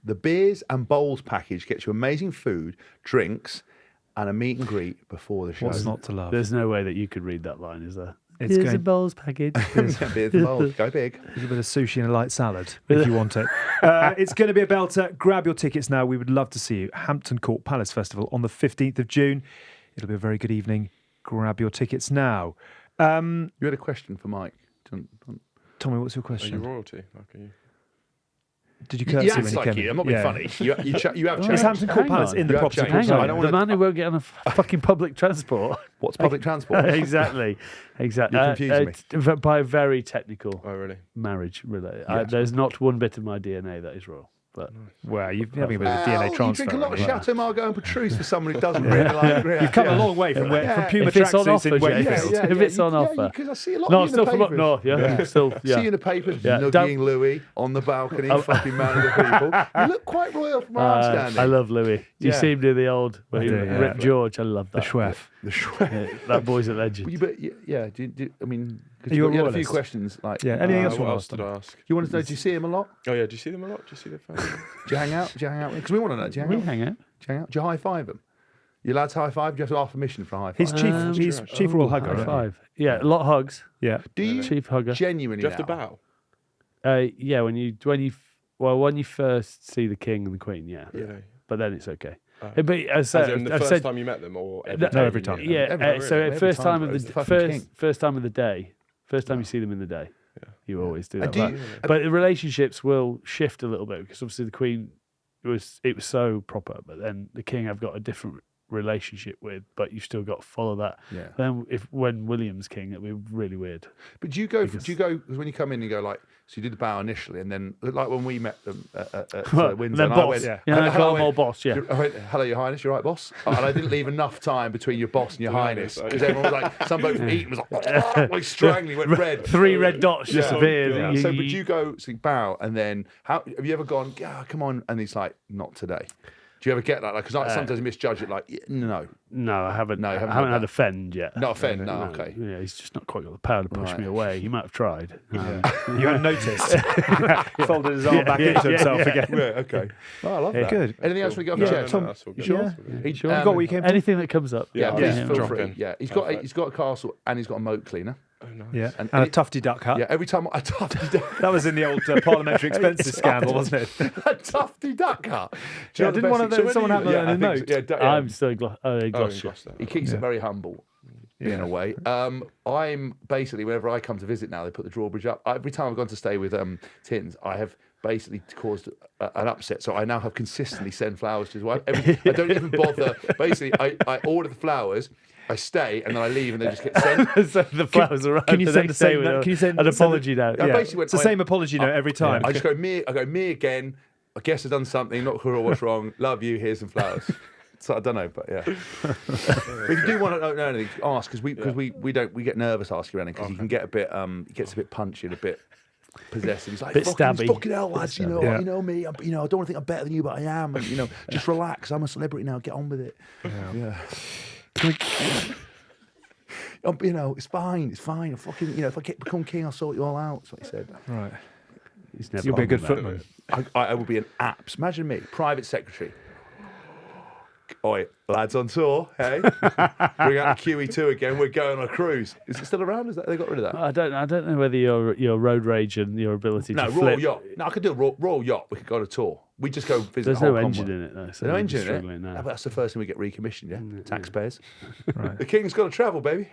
The Beers and Bowls package gets you amazing food, drinks, and a meet and greet before the show. What's not to love? There's no way that you could read that line, is there? It's Here's going- a bowls package. Beers and Bowls, go big. A bit of sushi and a light salad, if you want it. It's going to be a belter. Grab your tickets now. We would love to see you. Hampton Court Palace Festival on the 15th of June. It'll be a very good evening. Grab your tickets now. You had a question for Mike. Tommy, what's your Are you question? royalty? Like, are you? Did you You curtsy act when you like came you. in? I'm not being funny. You have It's changed. Hampton Court Hang Palace on. in the You have property. changed. Court Hang on, I don't the wanna- man who won't get on a fucking public transport. What's public transport? Exactly. You're confusing me. By very technical Oh, really? marriage related. Yeah. There's not one bit of my DNA that is royal. But Wow, you're having a bit of a DNA transfer. You drink a lot of right? Chateau Margaux and Petrus for someone who doesn't really like Greer. You've come a long way from Puma if it's on tracksuits offer, in Wakefield. If it's on offer. Because I see a lot No, of I'm you in still the from up papers. north. Yeah, still. See Yeah. you in the papers, Yeah, nugging Louis on the balcony, fucking man of the people. You look quite royal from my understanding. I love Louis. Do you Yeah. see him do the old when he do, yeah. ripped George? I love that. The Schweff. the Schwepp. Yeah, that boy's a legend. I mean, because Are you you a had a few royalist? questions. Like, Yeah, anything else you What want else to did ask? I ask? you want to know? Do you see him a lot? Oh yeah, do you see them a lot? Do you see their family? Do you hang out? Do you hang out? Because we want to know. Do you hang We out? hang out. Do you hang out? Do you high five them? Your lads high five? Do you have to ask permission for a high five? He's chief. He's chief royal hugger. High isn't he? five. Yeah, a lot of hugs. Yeah. Do you Chief hugger. genuinely Do you have to now? bow? Yeah, when you first see the king and the queen, yeah. Really? But then it's okay. Oh. But as As in the I've first said, time you met them, or No, every time. yeah. Every- So every at first time, time bro, of it's the the fucking king. first time of the day, first time you see them in the day, you always do that. do you- But the relationships will shift a little bit because obviously the queen it was so proper, but then the king I've got a different relationship with, but you've still got to follow that. Yeah. Then when William's king, it'll be really weird. But do you go? Because when you come in and go like, so you do the bow initially, and then like when we met them at Windsor, then and boss, I went, yeah, I call went, more boss, yeah. I went, hello, Your Highness, you're right, boss. And I didn't leave enough time between your boss and Your Highness because everyone was like, some bloke from Eton was like strangling, went red. 3 red dots Yeah. disappeared. Yeah. So, but you go so you bow, and then how have you ever gone? Yeah, come on, and he's like, not today. Do you ever get that? Like, because I sometimes misjudge it. Like, no, No, I haven't. No, you I haven't haven't had had a fend yet. not offend. No, okay. Yeah, he's just not quite got the power to push Right. me away. He might have tried. You hadn't noticed. Folded his arm back yeah, into yeah, himself yeah. again. Yeah, okay. Oh, I love that. Good. Anything else we got off Yeah, your chest? Tom, that's all You good. sure? Yeah. He, Sure. You got what you came for? Anything that comes up. Yeah, please yeah. feel Drop free. in. Yeah, he's Perfect. got a castle and he's got a moat cleaner. Oh, nice. Yeah. And And a it- tufty duck hut. Yeah, every time I tufty duck, That was in the old parliamentary expenses scandal, wasn't it? a tufty duck hut. Yeah, didn't one of those- someone have that in a note? I'm still in Oh, in Gloucestershire. Gloucester. He keeps it very humble. In a way, I'm basically whenever I come to visit now, they put the drawbridge up. Every time I've gone to stay with Tins, I have basically caused an upset. So I now have consistently sent flowers to his wife. I don't even bother. Basically, I order the flowers, I stay, and then I leave, and they just get sent. So the flowers arrive. Can you the send next the same day with note? a- Can you send an send the- apology note? I Yeah. basically went, It's the same apology note every time. I just go me again. I guess I've done something. Not sure what's wrong. Love you. Here's some flowers. So I don't know, but yeah. But if you do want to know anything, ask because we get nervous asking around because he can get a bit he gets a bit punchy and a bit possessive. He's like, Bit stabby. fucking hell, lads. You know, Yeah. you know me. I don't want to think I'm better than you, but I am. And just relax. I'm a celebrity now. Get on with it. Yeah. It's fine. It's fine. I fucking, if I become king, I'll sort you all out. That's what he said. Right. He's never You'll be a done good that. footman. I will be an apps. Imagine me, private secretary. Oi, lads on tour, hey? Bring out the QE2 again. We're going on a cruise. Is it still around? Is that they got rid of that? I don't know whether your road rage and your ability No, to Royal flip. Yacht. No, I could do a Royal Yacht. We could go on a tour. We just go visit There's the whole no engine Commonwealth. in it though. So No we're engine in struggling it. now. But that's the first thing we get recommissioned, yeah? Taxpayers. Right. The King's got to travel, baby.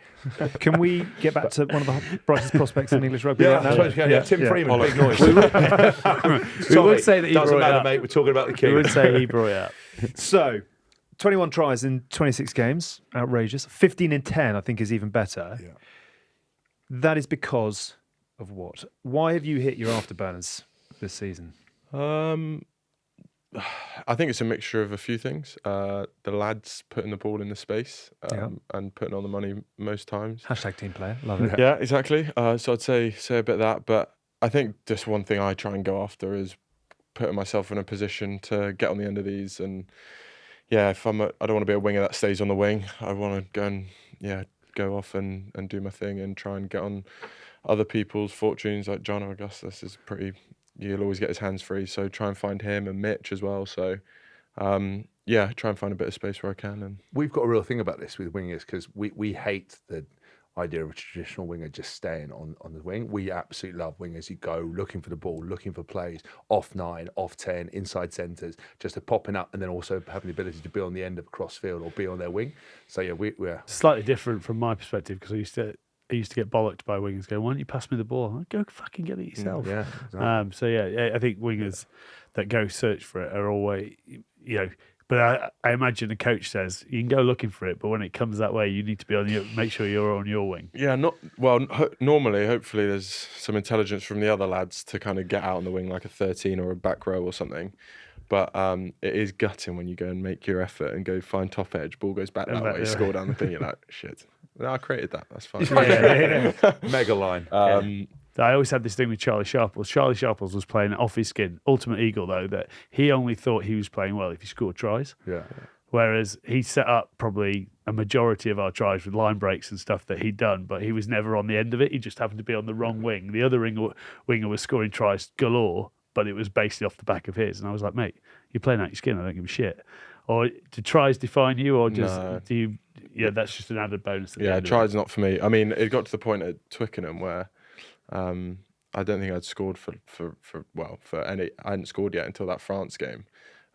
Can we get back to one of the brightest prospects in English rugby Yeah, right now? I suppose we can. Yeah, Tim Freeman, Pollock. big noise. We would say that he doesn't brought it matter, up. mate. We're talking about the We King. would say he brought it up. So, 21 tries in 26 games. Outrageous. 15 in 10, I think, is even better. Yeah. That is because of what? Why have you hit your afterburners this season? I think it's a mixture of a few things. The lads putting the ball in the space and putting on the money most times. Hashtag team player. Love it. Yeah, exactly. So I'd say a bit of that, but I think just one thing I try and go after is putting myself in a position to get on the end of these. And yeah, if I don't want to be a winger that stays on the wing. I want to go and go off and do my thing and try and get on other people's fortunes. Like John Augustus is pretty. You'll always get his hands free, so try and find him and Mitch as well. So, try and find a bit of space where I can. And We've got a real thing about this with wingers because we hate the idea of a traditional winger just staying on the wing. We absolutely love wingers. You go looking for the ball, looking for plays, off 9, off 10, inside centres, just a popping up and then also having the ability to be on the end of a crossfield or be on their wing. So, yeah, we're... Slightly different from my perspective because I used to get bollocked by wingers going, why don't you pass me the ball? I'd go fucking get it yourself. Yeah, exactly. So, I think wingers that go search for it are always, But I imagine the coach says you can go looking for it, but when it comes that way, you need to be make sure you're on your wing. Yeah, normally, hopefully, there's some intelligence from the other lads to kind of get out on the wing like a 13 or a back row or something. But it is gutting when you go and make your effort and go find top edge, ball goes back that way, score down the thing. You're like, shit. No, I created that. That's fine. Mega line. I always had this thing with Charlie Sharples. Charlie Sharples was playing off his skin. Ultimate Eagle, though, that he only thought he was playing well if he scored tries. Yeah. Whereas he set up probably a majority of our tries with line breaks and stuff that he'd done, but he was never on the end of it. He just happened to be on the wrong wing. The other winger was scoring tries galore, but it was basically off the back of his. And I was like, mate, you're playing out your skin. I don't give a shit. Or do tries define you, or just do you? Yeah, that's just an added bonus. Yeah, tries not for me. I mean, it got to the point at Twickenham where I don't think I'd scored for any. I hadn't scored yet until that France game.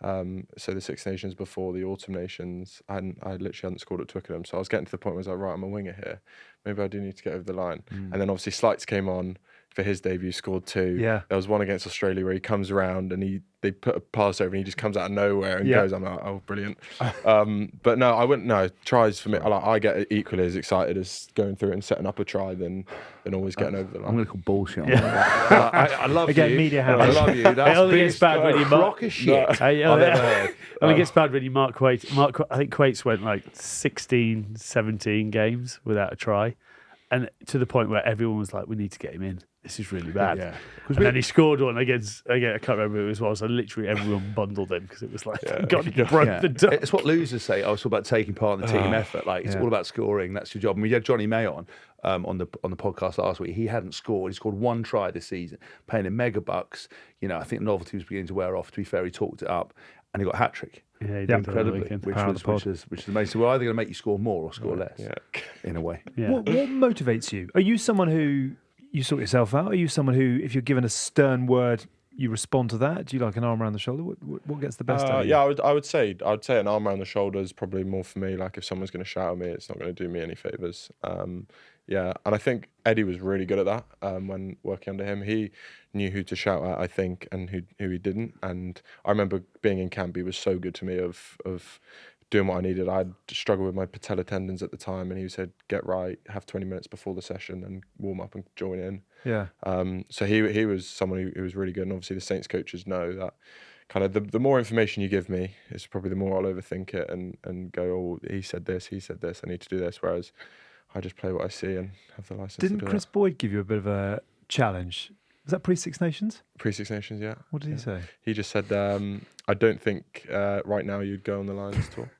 So the Six Nations before the Autumn Nations, I literally hadn't scored at Twickenham. So I was getting to the point where I was like, right, I'm a winger here. Maybe I do need to get over the line. And then obviously Slights came on for his debut, scored 2. Yeah. There was one against Australia where he comes around and they put a pass over and he just comes out of nowhere and goes. I'm like, oh, brilliant. But no, I wouldn't. No, tries for me. I get equally as excited as going through it and setting up a try than always getting over the line. I'm going to call bullshit on that. I love Again, you. media I love you. That's It only gets bad when you rock of shit I've ever heard. Only gets bad when you mark Quates. I think Quates went like 16, 17 games without a try. And to the point where everyone was like, we need to get him in. This is really bad. Yeah. And then he scored one against, I can't remember who it was, so literally everyone bundled him because it was like, God, he broke the duck. It's what losers say. I was talking about taking part in the team effort. Like, it's all about scoring. That's your job. And we had Johnny May on the podcast last week. He hadn't scored. He scored 1 try this season, paying him mega bucks. You know, I think novelty was beginning to wear off. To be fair, he talked it up and he got a hat-trick. Yeah, he did incredibly, which is amazing. We're either going to make you score more or score less, in a way. Yeah. What motivates you? Are you someone who you sort yourself out? Are you someone who, if you're given a stern word, you respond to that? Do you like an arm around the shoulder? What gets the best out of you? Yeah, I would say an arm around the shoulder is probably more for me. Like if someone's going to shout at me, it's not going to do me any favours. And I think Eddie was really good at that when working under him. He knew who to shout at, I think, and who he didn't. And I remember being in camp, he was so good to me of doing what I needed. I'd struggled with my patella tendons at the time, and he said, get right, have 20 minutes before the session and warm up and join in. Yeah. So he was someone who was really good. And obviously the Saints coaches know that kind of the more information you give me is probably the more I'll overthink it and go, oh, he said this, I need to do this. Whereas I just play what I see and have the license to do Chris Boyd give you a bit of a challenge? Was that pre-Six Nations? Pre-Six Nations, yeah. What did he say? He just said, I don't think right now you'd go on the Lions tour.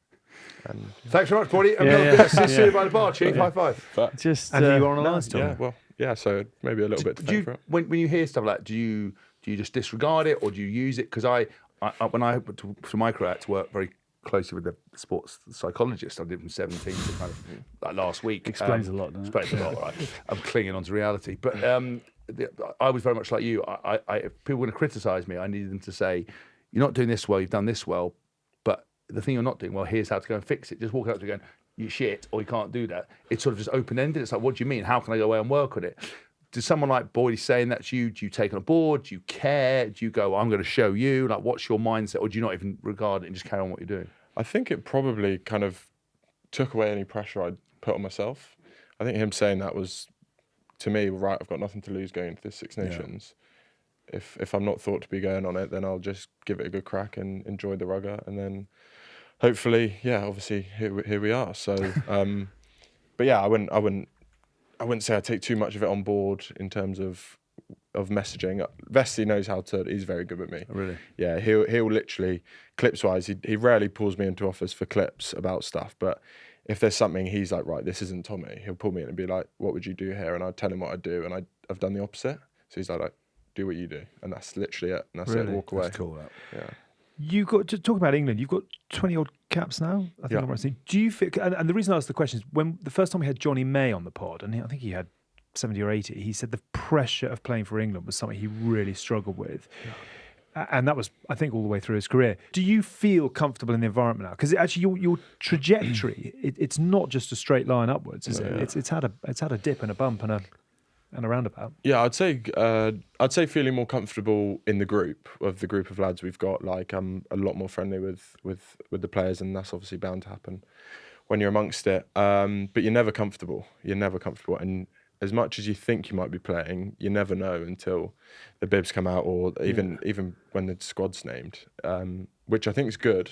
And, Thanks very much, Boydie. See you by the bar, Chief. High five. But, And you are on a Lions tour? Yeah, well, yeah, so maybe a little bit to thank for it. When you hear stuff like that, do you just disregard it or do you use it? Because when I went to my career, I had to work very closely with the sports psychologist. I did from 17 to kind of like last week. Explains a lot, doesn't it? Explains a lot, right? I'm clinging on to reality. But I was very much like you. If people were going to criticise me, I needed them to say, you're not doing this well, you've done this well, but the thing you're not doing well, here's how to go and fix it. Just walk out to going, you shit, or you can't do that. It's sort of just open-ended. It's like, what do you mean? How can I go away and work on it? Does someone like Boydie saying that to you, do you take on board? Do you care? Do you go, I'm going to show you? Like, what's your mindset? Or do you not even regard it and just carry on what you're doing? I think it probably kind of took away any pressure I'd put on myself. I think him saying that was, to me, right, I've got nothing to lose going into this Six Nations. Yeah. If I'm not thought to be going on it, then I'll just give it a good crack and enjoy the rugger. And then hopefully, obviously here we are. So, but yeah, I wouldn't say I take too much of it on board in terms of messaging. Vesty knows how to. He's very good with me. Really? Yeah, he'll literally clips wise. He rarely pulls me into office for clips about stuff, but if there's something he's like, right, this isn't Tommy, he'll pull me in and be like, what would you do here? And I'd tell him what I do, and I've done the opposite. So he's like, do what you do, and that's literally it. And that's really? it. Walk away. That's cool. Yeah. You got to talk about England. You've got 20 odd caps now. I think I'm right saying. Do you feel? And the reason I asked the question is when the first time we had Johnny May on the pod, and I think he had 70 or 80. He said the pressure of playing for England was something he really struggled with. Yeah. And that was, I think, all the way through his career. Do you feel comfortable in the environment now? Because actually, your trajectory, it's not just a straight line upwards, is it? It's had a dip and a bump and a and a roundabout. Yeah, I'd say feeling more comfortable in the group of lads we've got. Like I'm a lot more friendly with the players, and that's obviously bound to happen when you're amongst it. But you're never comfortable. And as much as you think you might be playing, you never know until the bibs come out, or even when the squad's named, which I think is good.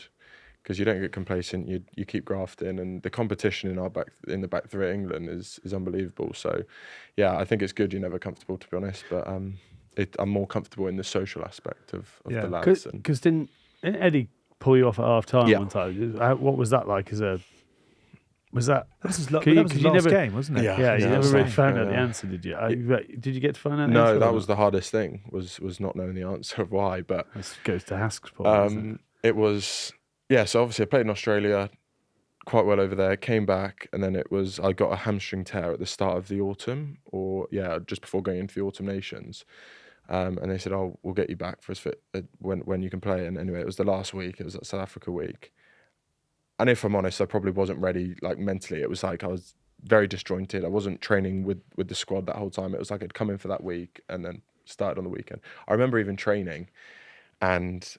Because you don't get complacent, you keep grafting, and the competition in the back three at England is unbelievable. So, yeah, I think it's good. You're never comfortable, to be honest, but I'm more comfortable in the social aspect of the lads. Because didn't Eddie pull you off at half time Yeah. one time? What was that like? Was that That was his last you never- game, wasn't it? Yeah, you never really found out the yeah. answer, did you? Did you get to find out? The No, answer that or was not? the hardest thing. Was not knowing the answer of why, but This goes to Hask's point. Isn't it? it was. Yeah, so obviously I played in Australia quite well over there, came back, and then I got a hamstring tear at the start of the autumn, just before going into the Autumn Nations. And they said, "Oh, we'll get you back for us fit when you can play." And anyway, it was the last week. It was that South Africa week. And if I'm honest, I probably wasn't ready, like mentally. It was like I was very disjointed. I wasn't training with the squad that whole time. It was like I'd come in for that week and then started on the weekend. I remember even training, and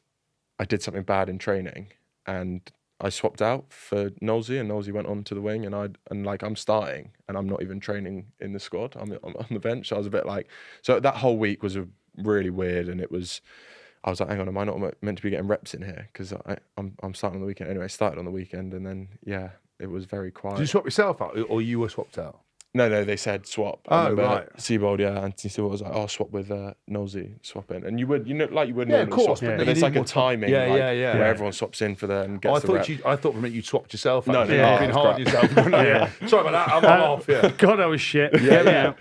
I did something bad in training. And I swapped out for Knowlesy, and Knowlesy went on to the wing, and I'm starting, and I'm not even training in the squad. I'm on the bench. I was a bit like, so that whole week was really weird, and I was like, hang on, am I not meant to be getting reps in here? Because I'm starting on the weekend anyway. I started on the weekend, and then it was very quiet. Did you swap yourself out, or you were swapped out? No, they said swap. Oh, right. Seabold, Anthony Seabold was like, "Oh, swap with Knowlesy, swap in," and you would Yeah, normally of course, swap, but but you it's need like a more time. timing, Yeah. where everyone swaps in for and gets the rep. I thought for a minute you swapped yourself out. No, You've no, been it's hard on yourself. Yeah. Sorry about that, I'm off, yeah. God, I was shit. Yeah.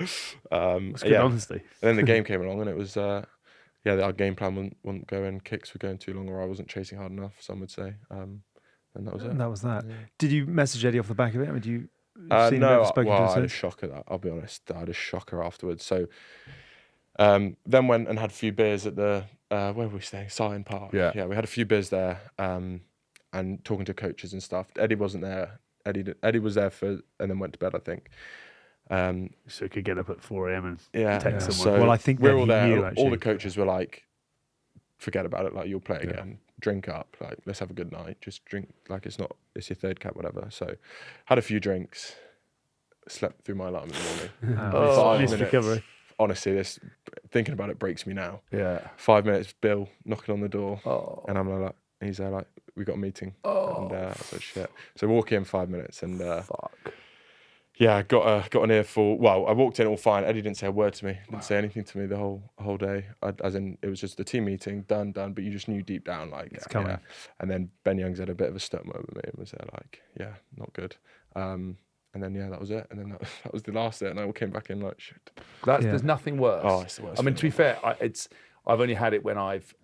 That's good honesty. And then the game came along, and it was our game plan wouldn't go in. Kicks were going too long, or I wasn't chasing hard enough. Some would say, and that was it. And that was that. Did you message Eddie off the back of it? I mean, do you? No, spoken to I him had a since? shocker. I'll be honest, I had a shocker afterwards. So, then went and had a few beers at the where were we staying? Sutton Park. Yeah, we had a few beers there, and talking to coaches and stuff. Eddie wasn't there. Eddie was there and then went to bed, I think. So you could get up at 4 a.m. and So text someone. Well, I think we're then all he there. knew, All actually. the coaches were like, "Forget about it. Like you'll play again. Drink up. Like let's have a good night. Just drink. Like it's your third cap, whatever." So, had a few drinks. Slept through my alarm in the morning. 5 missed minutes. recovery. Honestly, thinking about it breaks me now. Yeah. 5 minutes, Bill knocking on the door, Oh. and I'm like, he's there like, we got a meeting. Oh. And I was like, shit. So walk in 5 minutes, and Fuck. I got an earful. Well, I walked in all fine. Eddie didn't say a word to me. Didn't say anything to me the whole day. As in, it was just the team meeting, done. But you just knew deep down, like it's coming. Yeah. And then Ben Youngs had a bit of a stump over me and was there like, not good. And then that was it. And then that was the last of it. And I all came back in like shit. There's nothing worse. Oh, it's the worst I mean, thing to be fair, I've only had it when I've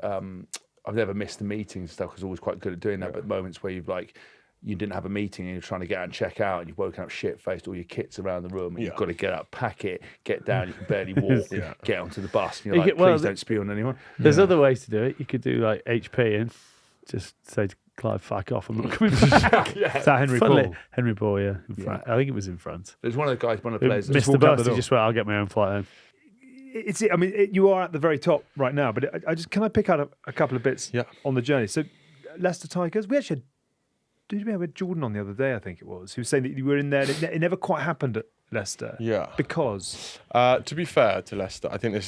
never missed a meeting and stuff because I'm always quite good at doing that. But moments where you didn't have a meeting and you're trying to get out and check out and you've woken up shit-faced, all your kit's around the room and you've got to get up, pack it, get down, you can barely walk, get onto the bus. And you're like, please don't spew on anyone. There's other ways to do it. You could do like HP and just say to Clive, fuck off, I'm not coming to Is that Henry Paul? Henry Paul, yeah. In France. I think it was in France. There's one of the guys, one of the players. Missed the walked out bus, the he door. just went, I'll get my own flight home. You are at the very top right now, but can I pick out a couple of bits on the journey? So, Leicester Tigers, we actually had Jordan on the other day, I think it was, who was saying that you were in there and it never quite happened at Leicester. Yeah. Because? To be fair to Leicester, I think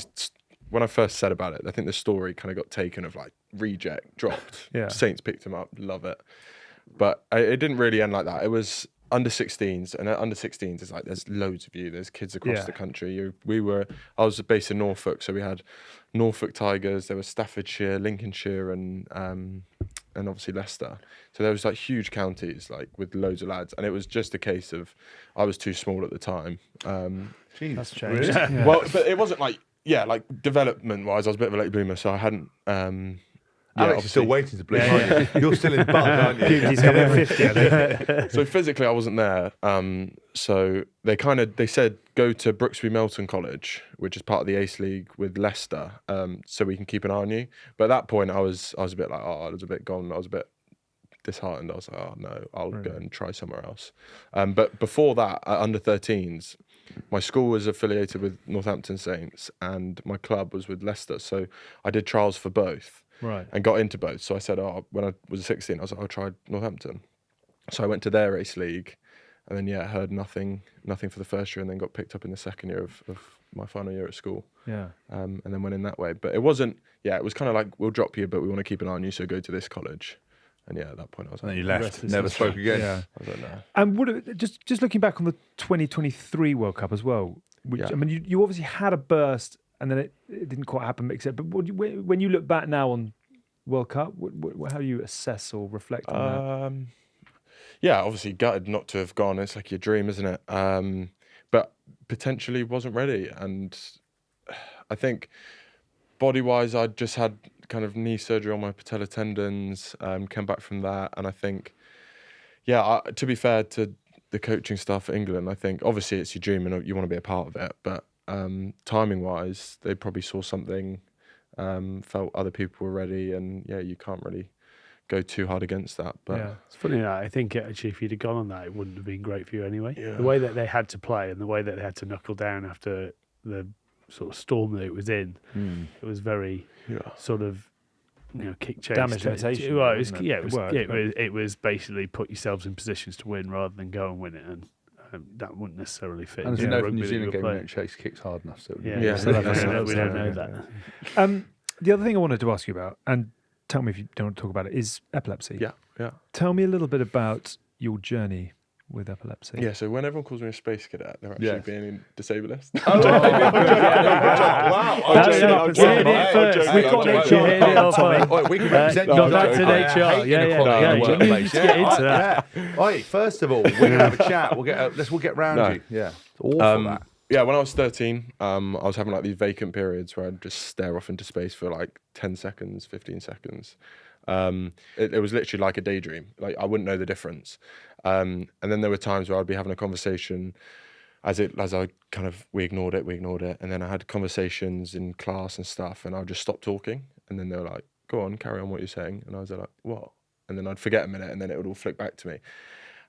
when I first said about it, I think the story kind of got taken of like reject, dropped. Yeah. Saints picked him up, love it. But it didn't really end like that. It was under 16s, and at under 16s is like there's loads of you. There's kids across the country. I was based in Norfolk, so we had Norfolk Tigers. There was Staffordshire, Lincolnshire, and obviously Leicester. So there was like huge counties, like with loads of lads, and it was just a case of I was too small at the time. Jeez, That's changed. really? Yeah. Well, but it wasn't like development-wise, I was a bit of a late bloomer, so I hadn't. Alex is still waiting to bleed, aren't you? You're still in bug, aren't you? He's coming at 50, I think. So physically, I wasn't there. So they said go to Brooksby Melton College, which is part of the Ace League with Leicester, so we can keep an eye on you. But at that point, I was a bit like, I was a bit gone. I was a bit disheartened. I was like, oh no, I'll go and try somewhere else. But before that, at under 13s, my school was affiliated with Northampton Saints, and my club was with Leicester. So I did trials for both, Right. and got into both. So I said, when I was 16, I was like, I'll try Northampton. So I went to their race league, and then heard nothing for the first year, and then got picked up in the second year of my final year at school. Yeah. And then went in that way. But it wasn't. Yeah, it was kind of like, we'll drop you, but we want to keep an eye on you, so go to this college. And at that point I was And like, then you left, never spoke again. Yeah. I was like, no. And just looking back on the 2023 World Cup as well, which I mean, you obviously had a burst, and then it didn't quite happen. Except, but when you look back now on World Cup, how do you assess or reflect on that? Yeah, obviously gutted not to have gone. It's like your dream, isn't it? But potentially wasn't ready, and I think body-wise, I'd just had kind of knee surgery on my patella tendons, came back from that, and I think, to be fair to the coaching staff at England, I think obviously it's your dream and you want to be a part of it, but timing-wise, they probably saw something, felt other people were ready, and you can't really go too hard against that. But it's funny that I think actually if you'd have gone on that, it wouldn't have been great for you anyway. Yeah. The way that they had to play and the way that they had to knuckle down after the sort of storm that it was in, it was very sort of kick chase. Damage limitation. Well, it was basically put yourselves in positions to win rather than go and win it, and that wouldn't necessarily fit. And as into you know the from New rugby that Zealand you're game, we playing. don't chase kicks hard enough. So Yeah, Yeah. so we don't know that. The other thing I wanted to ask you about, and tell me if you don't want to talk about it, is epilepsy. Yeah. Tell me a little bit about your journey with epilepsy. Yeah, so when everyone calls me a space cadet, they're actually being disableist. Wow. We've got an We can represent you. Northampton HR. Let's get into that. Oi, first of all, we're gonna have a chat. We'll get round you. Yeah. All for that. Yeah, when I was 13, I was having like these vacant periods where I'd just stare off into space for like 10 seconds, 15 seconds. It was literally like a daydream. Like I wouldn't know the difference. And then there were times where I'd be having a conversation we ignored it. And then I had conversations in class and stuff, and I'd just stop talking. And then they were like, go on, carry on what you're saying. And I was like, what? And then I'd forget a minute, and then it would all flick back to me.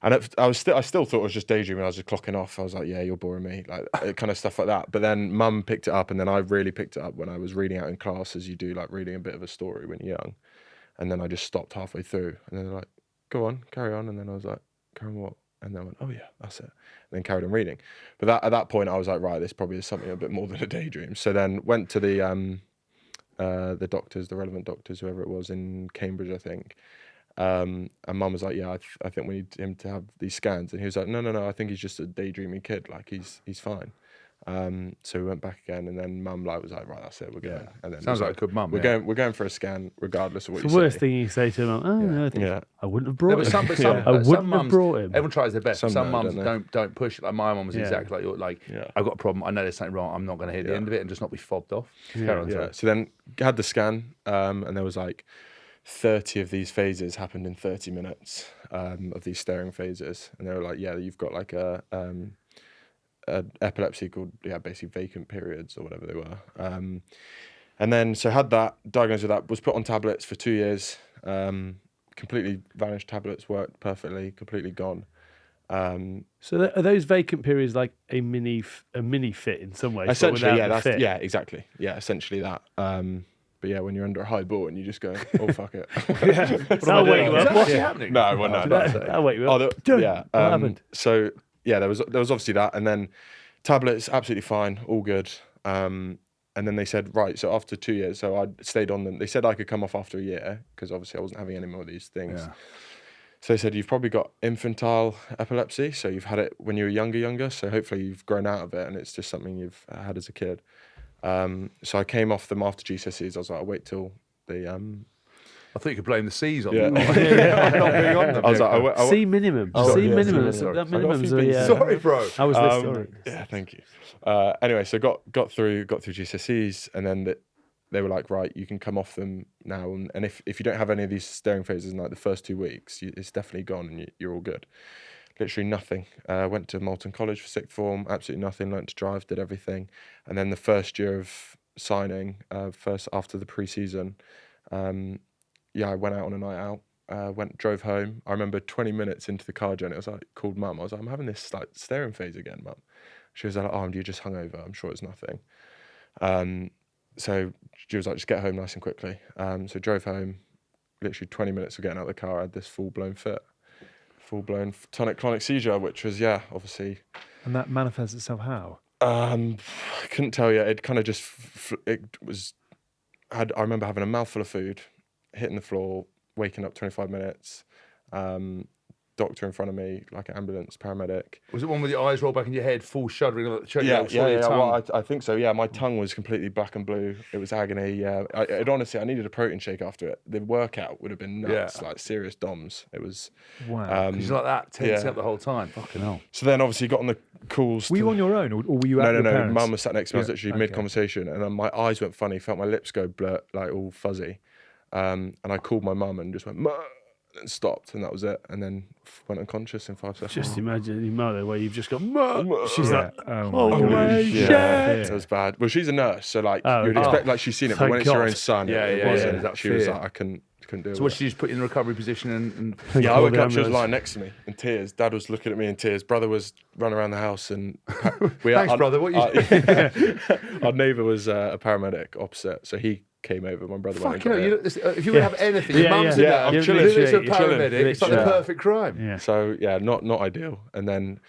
And I still thought it was just daydreaming. I was just clocking off. I was like, yeah, you're boring me, like kind of stuff like that. But then Mum picked it up, and then I really picked it up when I was reading out in class, as you do, like reading a bit of a story when you're young. And then I just stopped halfway through, and then they're like, go on, carry on. And then I was like, carry on what? And then I went, oh yeah, that's it. And then carried on reading. But at that point, I was like, right, this probably is something a bit more than a daydream. So then went to the doctors, the relevant doctors, whoever it was in Cambridge, I think. And Mum was like, yeah, I think we need him to have these scans. And he was like, no, I think he's just a daydreaming kid. Like he's fine. So we went back again, and then Mum was like, right, that's it, we're going. Yeah. And then Sounds like a good mum. We're going for a scan regardless of what It's you the worst say. thing you say to them. I wouldn't have brought him. I wouldn't have mums, brought him. Everyone tries their best. Some Some don't, mums don't push it. Like my mum was exactly like you're. Like I've got a problem. I know there's something wrong. I'm not going to hit the end of it and just not be fobbed off. Carry on, sorry. So then had the scan, and there was like 30 of these phases happened in 30 minutes of these staring phases, and they were like, yeah, you've got like a epilepsy called basically vacant periods or whatever they were. And then so had that, diagnosed with that, was put on tablets for 2 years, completely vanished. Tablets worked perfectly, completely gone. So are those vacant periods like a mini fit in some ways? Essentially, exactly. Yeah, essentially that. But yeah, when you're under a high ball and you just go, oh, fuck it. That'll wake you up. What's happening? No, well, no. That'll wake you up. What happened? So yeah, there was obviously that, and then tablets absolutely fine, all good. And then they said, right, so after 2 years, so I stayed on them. They said I could come off after a year because obviously I wasn't having any more of these things. Yeah. So they said, you've probably got infantile epilepsy, so you've had it when you were younger, so hopefully you've grown out of it and it's just something you've had as a kid. So I came off them after GCSEs. I was like, I'll wait till the... I thought you could blame the C's on Yeah. them. I'm not being on them. I was like, C minimum. Oh, C yeah, minimum. C minimum. That minimum's Sorry, bro. I was listening. Yeah, thank you. Anyway, so got through GCSEs, and then they were like, right, you can come off them now, and if you don't have any of these staring phases in like the first 2 weeks, it's definitely gone, and you're all good. Literally nothing. Went to Malton College for sixth form, absolutely nothing. Learned to drive, did everything, and then the first year of signing, first after the pre-season, I went out on a night out. Drove home. I remember 20 minutes into the car journey, I was like, called Mum. I was like, I'm having this like staring phase again, Mum. She was like, oh, you're just hungover. I'm sure it's nothing. So she was like, just get home nice and quickly. So drove home, literally 20 minutes of getting out of the car, I had this full-blown tonic-clonic seizure, which was, obviously. And that manifests itself how? I couldn't tell you. It kind of just, I remember having a mouthful of food, hitting the floor, waking up 25 minutes, doctor in front of me, like an ambulance, paramedic. Was it one with your eyes rolled back in your head, full shuddering? Yeah. Well, I think so. Yeah, my tongue was completely black and blue. It was agony. Yeah, honestly, I needed a protein shake after it. The workout would have been nuts, like serious DOMs. It was. Wow. Because like that, tensing up the whole time. Fucking hell. So then, obviously, got on the calls. Were you on your own, or were you at your parents'? Mum was sat next to me. I was literally mid-conversation, and then my eyes went funny. Felt my lips go blur, like all fuzzy. And I called my mum and just went, "Ma," and stopped, and that was it. And then went unconscious in 5 seconds. Just imagine your mother where you've just got, "Ma." She's like, oh my shit. It was bad. Well, she's a nurse, so like you'd expect like she's seen it, but when it's your own son, it wasn't. She was like, I couldn't do it. So what, she just put you in a recovery position and I woke up, she was lying next to me in tears. Dad was looking at me in tears. Brother was running around the house, and thanks, brother. What you? Our neighbour was a paramedic opposite, so he came over. My brother went. If you would have anything, your mum's in there. I'm chilling. It's a paramedic. It's like the perfect crime. Yeah. So not ideal. And then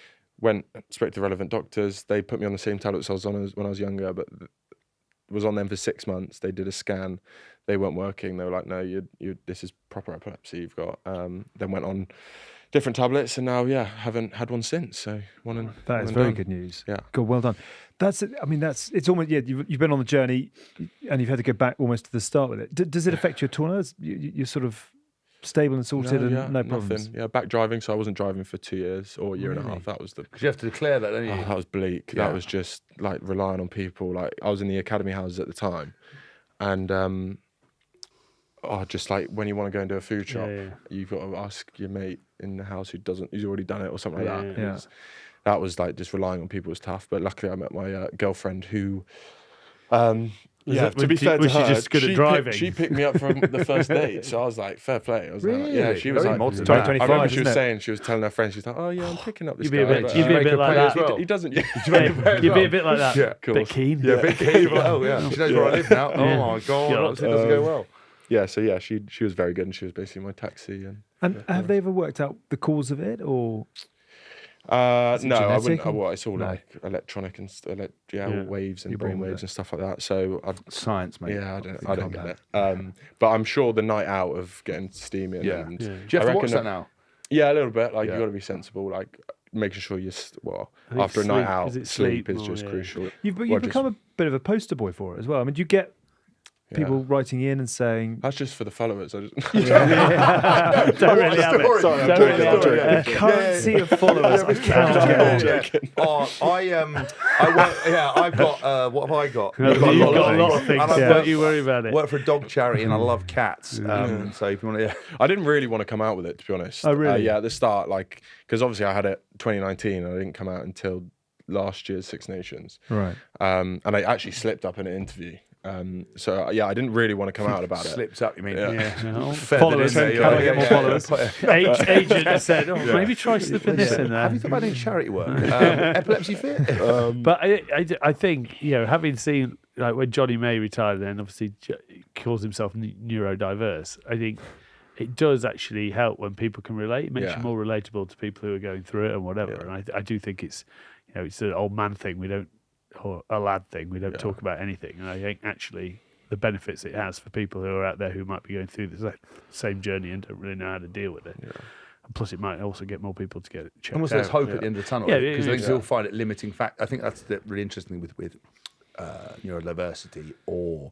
spoke to relevant doctors. They put me on the same tablets I was on when I was younger, but was on them for 6 months. They did a scan. They weren't working. They were like, no, this is proper epilepsy you've got. Then went on different tablets, and now haven't had one since. So that is very good news. Yeah, good, well done. It's almost you've been on the journey, and you've had to go back almost to the start with it. Does it affect you at all now? You're sort of stable and sorted, no problems. Nothing. Yeah, back driving. So I wasn't driving for 2 years or a year and a half. That was because you have to declare that, don't you? That was bleak. Yeah. That was just like relying on people. Like I was in the academy houses at the time, and just like when you want to go and do a food shop, you've got to ask your mate in the house who's already done it or something like that. Yeah. That was like just relying on people was tough. But luckily, I met my girlfriend who. To be fair to her, was she just good at driving? She picked me up from the first date, so I was like, fair play. I was really? Like, she was very like, modern. 2025, I remember she was saying, she was telling her friends, she was like, oh yeah, I'm picking up this guy. You'd be a bit like that. Well. He doesn't. You'd be a bit like that. Yeah, cool. Bit keen. Yeah, a bit keen. Oh yeah, she knows where I live now. Oh my god, it doesn't go well. Yeah, so she was very good, and she was basically my taxi. And have they ever worked out the cause of it, or? No, I wouldn't. Or? It's all like electronic and waves and brain waves and stuff like that. So science, mate. Yeah, I don't get it. But I'm sure the night out of getting steaming. Yeah. And Do you have to watch that now? Yeah, a little bit. Like you got to be sensible. Like making sure after a night out, sleep is just crucial. You've become a bit of a poster boy for it as well. I mean, do you get people writing in and saying that's just for the followers? Don't really have it. Sorry, Don't really have it. the currency of followers? I've got. What have I got? You've got a lot of things. Don't you worry about it. Work for a dog charity, and I love cats. So if you want to, I didn't really want to come out with it, to be honest. Oh, really? At the start, because obviously I had it 2019, and I didn't come out until last year's Six Nations. Right. And I actually slipped up in an interview. I didn't really want to come out about it. Slips up, you mean? Yeah. Followers. How do I get more followers? Agent has said, maybe try slipping this in there. Have you thought about doing charity work? Epilepsy fit? But I think, having seen, like when Johnny May retired then, obviously calls himself neurodiverse, I think it does actually help when people can relate. It makes you more relatable to people who are going through it and whatever. Yeah. And I do think it's, it's an old man thing. Or a lad thing. We don't talk about anything. And I think actually the benefits it has for people who are out there who might be going through the same journey and don't really know how to deal with it. Yeah. And plus, it might also get more people to get it checked Almost out. there's hope at the end of the tunnel. Because I think you'll find it limiting fact. I think that's the really interesting thing with neurodiversity or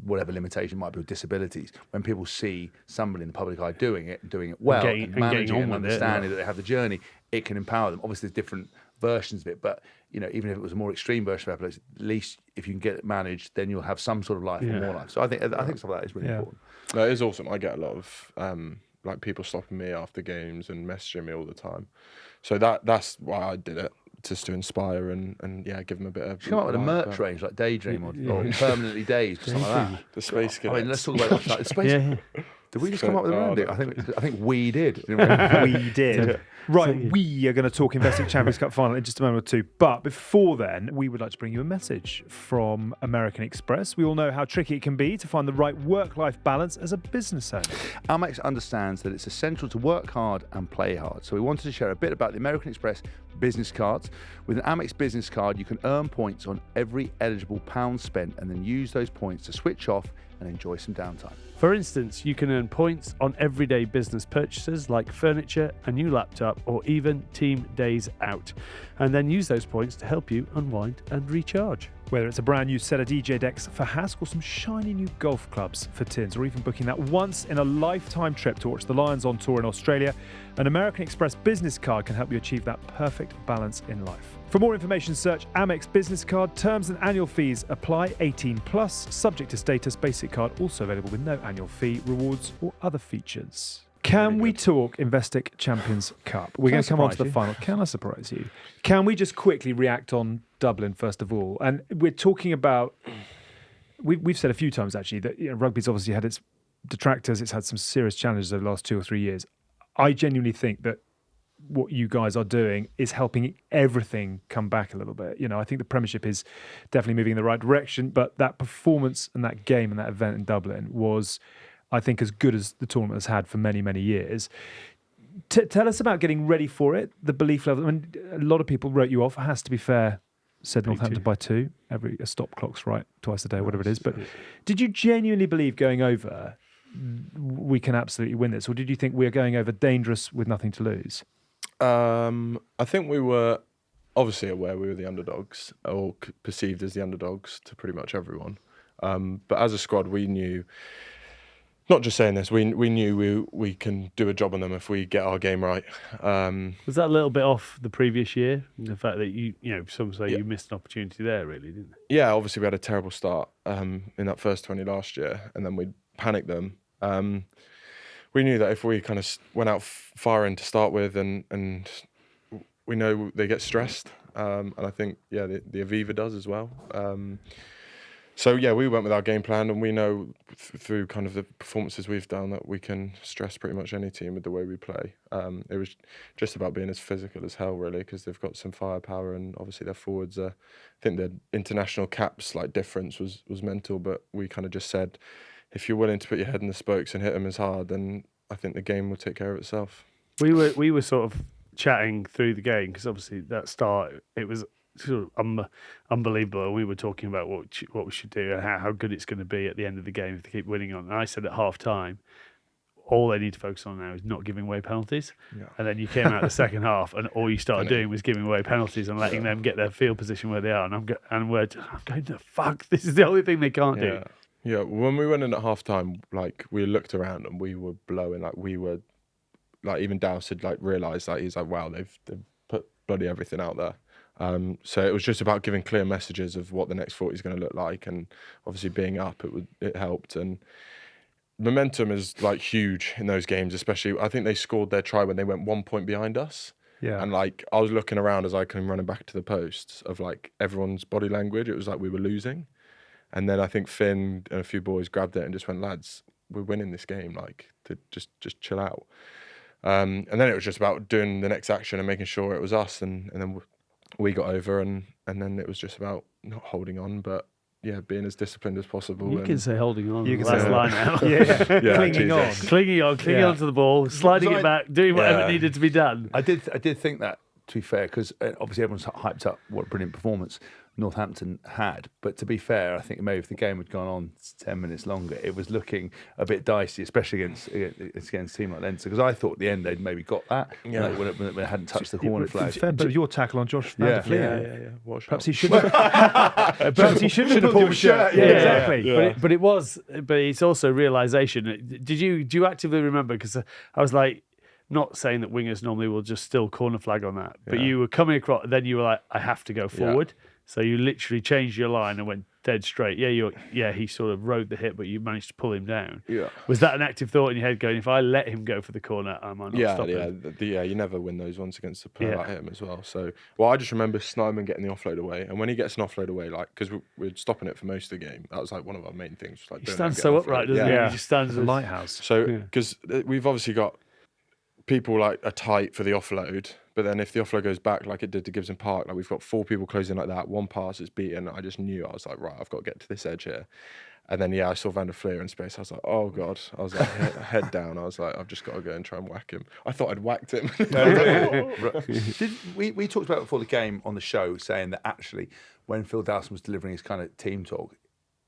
whatever limitation might be with disabilities. When people see somebody in the public eye doing it well, and managing and understanding that they have the journey, it can empower them. Obviously, there's different versions of it, but even if it was a more extreme version of epilepsy, at least if you can get it managed, then you'll have some sort of life or more life. So I think some of that is really important. No, it is awesome. I get a lot of people stopping me after games and messaging me all the time. So that's why I did it, just to inspire and give them a bit of. Come up with a merch range like Daydream or Permanently Dazed, something like that. The Space Cadets. I mean, let's talk about the Space. Did we just come up with a rounding? I think we did. Didn't we? We did. Right, we are going to talk Investec Champions Cup Final in just a moment or two. But before then, we would like to bring you a message from American Express. We all know how tricky it can be to find the right work-life balance as a business owner. Amex understands that it's essential to work hard and play hard. So we wanted to share a bit about the American Express business cards. With an Amex business card, you can earn points on every eligible pound spent and then use those points to switch off and enjoy some downtime. For instance, you can earn points on everyday business purchases like furniture, a new laptop, or even team days out, and then use those points to help you unwind and recharge. Whether it's a brand new set of DJ decks for Hask or some shiny new golf clubs for Tins, or even booking that once-in-a-lifetime trip to watch the Lions on tour in Australia, an American Express business card can help you achieve that perfect balance in life. For more information, search Amex Business Card. Terms and annual fees apply. 18 plus, subject to status. Basic card also available with no annual fee, rewards or other features. Can we talk Investec Champions Cup? We're going to come on to the final. Can I surprise you? Can we just quickly react on Dublin first of all? And we're talking about, we've said a few times actually that rugby's obviously had its detractors. It's had some serious challenges over the last 2 or 3 years. I genuinely think that what you guys are doing is helping everything come back a little bit. I think the Premiership is definitely moving in the right direction, but that performance and that game and that event in Dublin was, I think, as good as the tournament has had for many, many years. Tell us about getting ready for it, the belief level. I mean, a lot of people wrote you off. It has to be fair, said Northampton by 2. A stop clock's right twice a day, whatever it is. But did you genuinely believe going over, we can absolutely win this? Or did you think we're going over dangerous with nothing to lose? I think we were obviously aware we were the underdogs, or perceived as the underdogs to pretty much everyone. But as a squad, we knew, not just saying this, we knew we can do a job on them if we get our game right. Was that a little bit off the previous year? The fact that some say you missed an opportunity there, really, didn't they? Yeah, obviously we had a terrible start in that first 20 last year, and then we panicked them. We knew that if we kind of went out firing to start with, and we know they get stressed, and I think the Aviva does as well. So we went with our game plan, and we know through kind of the performances we've done that we can stress pretty much any team with the way we play. It was just about being as physical as hell, really, because they've got some firepower, and obviously their forwards. I think the international caps difference was mental, but we kind of just said, if you're willing to put your head in the spokes and hit them as hard, then I think the game will take care of itself. We were sort of chatting through the game, because obviously that start, it was sort of unbelievable. We were talking about what we should do and how good it's going to be at the end of the game if they keep winning on. And I said at half time, all they need to focus on now is not giving away penalties. Yeah. And then you came out the second half, and all you started doing was giving away penalties and letting them get their field position where they are. And we're going to fuck. This is the only thing they can't do. Yeah, when we went in at half time, we looked around and we were blowing. Even Dowse had realised he's wow, they've put bloody everything out there. So it was just about giving clear messages of what the next 40 is going to look like, and obviously being up, it helped. And momentum is huge in those games, especially. I think they scored their try when they went 1 point behind us. Yeah. And I was looking around as I came running back to the posts of everyone's body language. It was we were losing. And then I think Finn and a few boys grabbed it and just went, lads, we're winning this game, to just chill out. And then it was just about doing the next action and making sure it was us. And then we got over, and then it was just about not holding on, but being as disciplined as possible. You can say holding on. You can last say line out. Clinging on to the ball, sliding it back, doing whatever needed to be done. I did think that, to be fair, because obviously everyone's hyped up what a brilliant performance Northampton had. But to be fair, I think maybe if the game had gone on 10 minutes longer, it was looking a bit dicey, especially against a team like Leinster. Because I thought at the end they'd maybe got that when it hadn't touched the corner flag. Fair, but your tackle on Josh Van der Vliet. Perhaps he should have. Perhaps he should have pulled the shirt. Yeah, exactly. Yeah. But it's also realisation. Do you actively remember? Because I was not saying that wingers normally will just still corner flag on that, but you were coming across, then you were I have to go forward. So you literally changed your line and went dead straight. He sort of rode the hit, but you managed to pull him down. Yeah. Was that an active thought in your head going, if I let him go for the corner, I might not stop him? You never win those ones against a player like him as well. So, I just remember Snyman getting the offload away, and when he gets an offload away, like, because we're stopping it for most of the game, that was like one of our main things. Like, he stands so upright, doesn't he? He just stands a lighthouse. So, because we've obviously got people like are tight for the offload, but then if the offload goes back like it did to Gibson Park, like we've got 4 people closing like that, one pass is beaten. I just knew, I was like, right, I've got to get to this edge here. And then I saw Van der Fleer in space. I was like, oh god. I was like, head down. I was like, I've just got to go and try and whack him. I thought I'd whacked him. We talked about it before the game on the show, saying that actually when Phil Dowson was delivering his kind of team talk,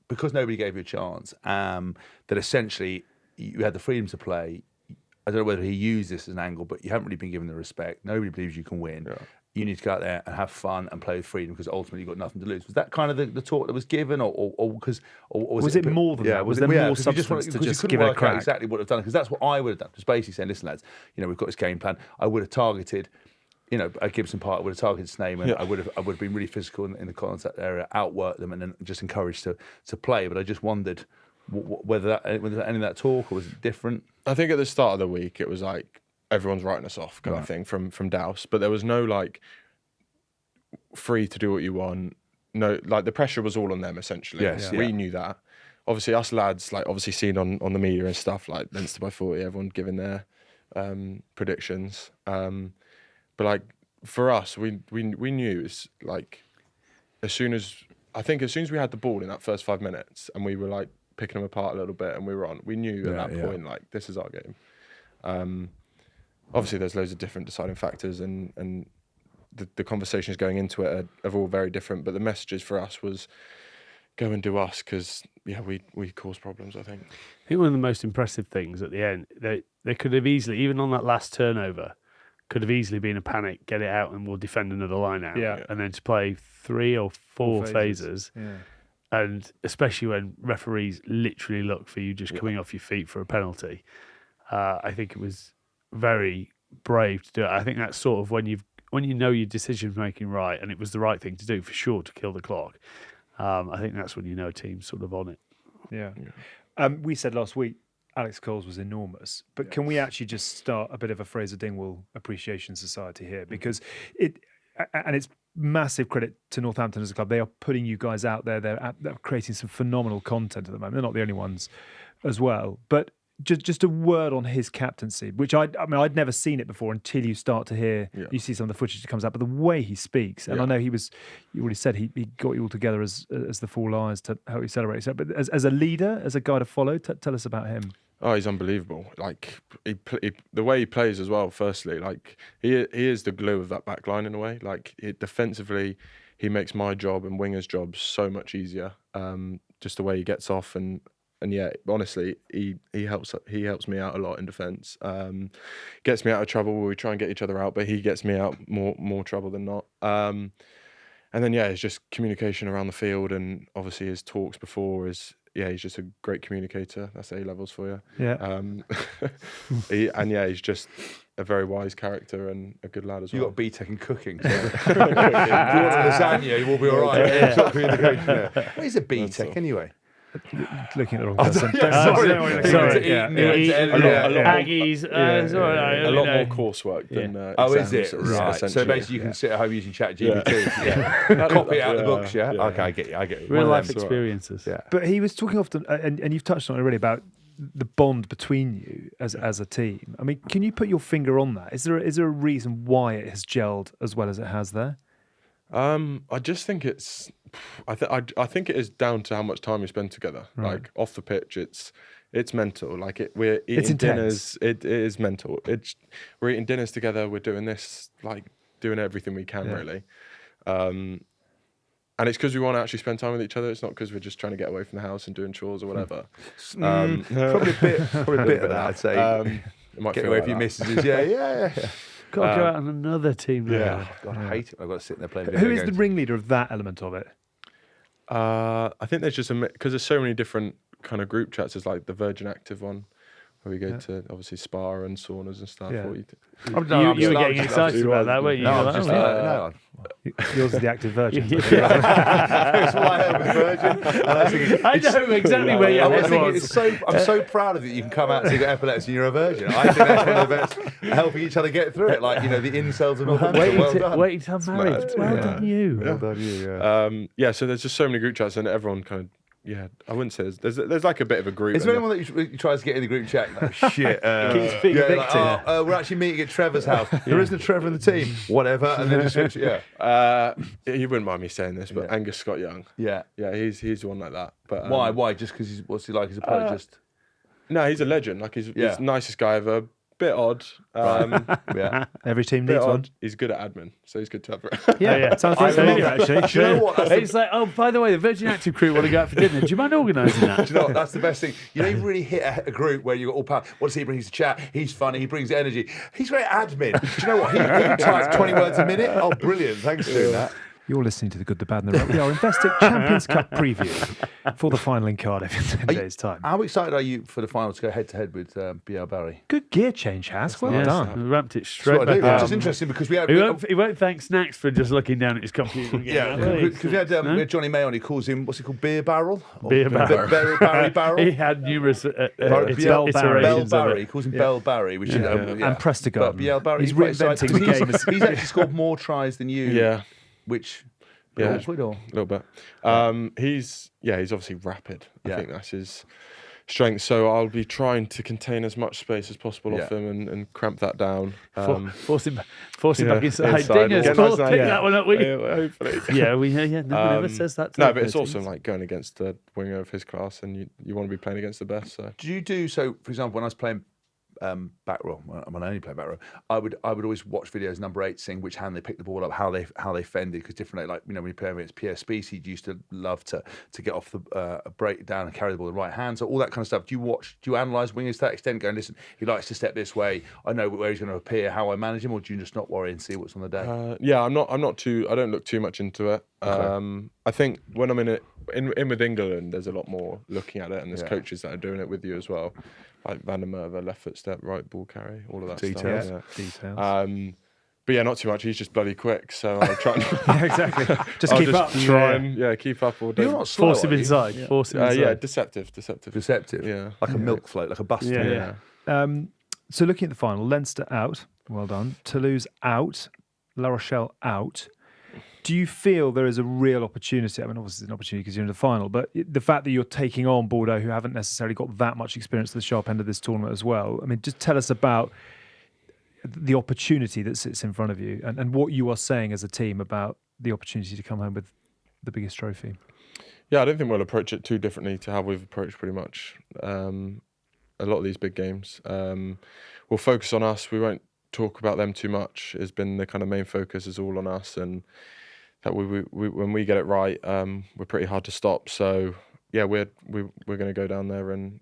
because nobody gave you a chance, that essentially you had the freedom to play. I don't know whether he used this as an angle, but you haven't really been given the respect. Nobody believes you can win. Yeah. You need to go out there and have fun and play with freedom, because ultimately you've got nothing to lose. Was that kind of the talk that was given, or was it more than that? Was there more substance to just give it a crack? Exactly what I've done, because that's what I would have done. Just basically saying, listen, lads, we've got this game plan. I would have targeted, at Gibson Park, I would have targeted Snyman. I would have been really physical in the contact area, outworked them, and then just encouraged to play. But I just wondered whether any of that talk, or was it different? I think at the start of the week it was like everyone's writing us off kind of thing from Douse, but there was no like free to do what you want. No, like the pressure was all on them essentially. Yes, we knew that. Obviously, us lads, like obviously seen on the media and stuff, like Leinster by 40, everyone giving their predictions. But like for us, we knew it's like as soon as we had the ball in that first 5 minutes and we were like picking them apart a little bit and we were on, we knew at that point like this is our game. Obviously, there's loads of different deciding factors and the conversations going into it are all very different, but the messages for us was go and do us, because we caused problems. I think one of the most impressive things at the end, they could have easily, even on that last turnover, could have easily been a panic, get it out and we'll defend another line out, and then to play 3 or 4 phases. And especially when referees literally look for you just coming off your feet for a penalty, I think it was very brave to do it. I think that's sort of when you know your decision making right, and it was the right thing to do for sure to kill the clock. I think that's when you know a team's sort of on it. We said last week Alex Coles was enormous, but can we actually just start a bit of a Fraser Dingwall appreciation society here, because it's massive credit to Northampton as a club. They are putting you guys out there. They're creating some phenomenal content at the moment. They're not the only ones as well, but just a word on his captaincy, which I mean I'd never seen it before until you start to hear, you see some of the footage that comes out, but the way he speaks, and I know you already said he got you all together as the Four Lions to help you celebrate. So, but as a leader, as a guy to follow, tell us about him. Oh, he's unbelievable. Like the way he plays as well. Firstly, like he is the glue of that back line in a way. Like defensively, he makes my job and wingers' jobs so much easier. Just the way he gets off and honestly, he helps me out a lot in defence. Gets me out of trouble where we try and get each other out, but he gets me out more trouble than not. And then it's just communication around the field, and obviously his talks before is. He's just a great communicator. That's A levels for you. He's just a very wise character and a good lad as well. You got BTEC in cooking. So if you want a lasagna, you will be all right. What is a BTEC anyway? Looking at the wrong person. Sorry. Aggies. A lot more coursework than is it? Right. So basically you can sit at home using ChatGPT. Copy it out of the books, Okay, I get you. Real life experiences. But he was talking often, and you've touched on it already, about the bond between you as a team. I mean, can you put your finger on that? Is there a reason why it has gelled as well as it has there? I just think it's. I think it is down to how much time we spend together. Right. Like off the pitch, it's mental. Like we're eating dinners. It is mental. We're eating dinners together. We're doing this, like doing everything we can really. And it's because we want to actually spend time with each other. It's not because we're just trying to get away from the house and doing chores or whatever. Probably a bit of that. I'd say. Get away from your missus. Yeah. Got to go out on another team now. Yeah, God, I hate it. I've got to sit there playing video Who games. is the ringleader of that element of it? I think there's just because there's so many different kind of group chats. There's like the Virgin Active one, where we go to obviously spa and saunas and stuff. Yeah. What you You were getting excited about that, weren't you? No, You I'm were just like, no. Yours is the active virgin. That's what I heard with Virgin. And I was thinking, I know exactly where your head was. I'm so proud of you. You can come out and say you've got epilepsy and you're a virgin. I think that's one of the best, helping each other get through it. Like, you know, the incels of Northampton. Wait till married. Well done, you. Well done, you. yeah, so there's just so many group chats and everyone kind of, I wouldn't say there's like a bit of a group. Is there anyone that you tries to get in the group chat? Oh, shit. Keeps being evicted. We're actually meeting at Trevor's house. There isn't a Trevor in the team. Whatever. And then just switch, you wouldn't mind me saying this, but Angus Scott Young. Yeah. Yeah, he's one like that. But Why? Why? Just because what's he like as a player? No, he's a legend. Like he's the nicest guy ever. Bit odd. Yeah. Every team Bit needs one. odd. He's good at admin, so he's good to have. Yeah, sounds very familiar actually. Do you know what? It's like, oh, by the way, the Virgin Active crew want to go out for dinner. Do you mind organising that? Do you know what? That's the best thing. You know, you really hit a group where you've got all power. What does he bring? He's a chat. He's funny. He brings energy. He's great at admin. Do you know what? He types 20 words a minute. Oh, brilliant. Thanks for doing that. You're listening to The Good, the Bad and the Rugby. Our Investec Champions Cup preview for the final in Cardiff in 10 days' time. How excited are you for the final to go head-to-head with Bielle-Biarrey? Good gear change, Has. Well done. Ramped it straight back It's up. just interesting because we had... He won't thank Snacks for just looking down at his computer. Because we had Johnny May on, he calls him, what's he called, Beer Barrel? Beer Barrel. Barry Barrel? He had numerous iterations Bielle-Biarrey. of He it. calls him Bielle-Biarrey, which is... And Prestigard. But Bielle-Biarrey... He's reinventing the game. He's actually scored more tries than you. Yeah. Which... Yeah, awkward or? a little bit. He's obviously rapid. I think that's his strength. So I'll be trying to contain as much space as possible off him and cramp that down. Force him back inside. Dingers, pick that one up. Hopefully. No one ever says that. No, but it's also like going against the winger of his class, and you want to be playing against the best. So do you do so? For example, when I was playing back row, when I only play back row, I would always watch videos number 8 seeing which hand they picked the ball up, how they fended, because different, like, you know, when you play against Pierre Specie, he used to love to get off the break down and carry the ball with the right hand, so all that kind of stuff. Do you analyse wingers to that extent, going, listen, he likes to step this way, I know where he's going to appear, how I manage him, or do you just not worry and see what's on the day? I'm not too, I don't look too much into it. Okay. I think when I'm in with England, there's a lot more looking at it, and there's coaches that are doing it with you as well. Like Van der Merwe, left foot step, right ball carry, all of that Details. stuff. Details. But yeah, not too much. He's just bloody quick, so I'll try and exactly. Just keep up. Try and keep up. Or you're not slow, force him inside. Force him inside. Yeah, deceptive. Yeah, like a milk float, like a bus. Yeah. So looking at the final, Leinster out. Well done. Toulouse out. La Rochelle out. Do you feel there is a real opportunity? I mean, obviously it's an opportunity because you're in the final, but the fact that you're taking on Bordeaux, who haven't necessarily got that much experience at the sharp end of this tournament as well. I mean, just tell us about the opportunity that sits in front of you and what you are saying as a team about the opportunity to come home with the biggest trophy. Yeah, I don't think we'll approach it too differently to how we've approached pretty much a lot of these big games. We'll focus on us. We won't talk about them too much. It's been the kind of main focus is all on us, and that we when we get it right, we're pretty hard to stop. So yeah, we're going to go down there and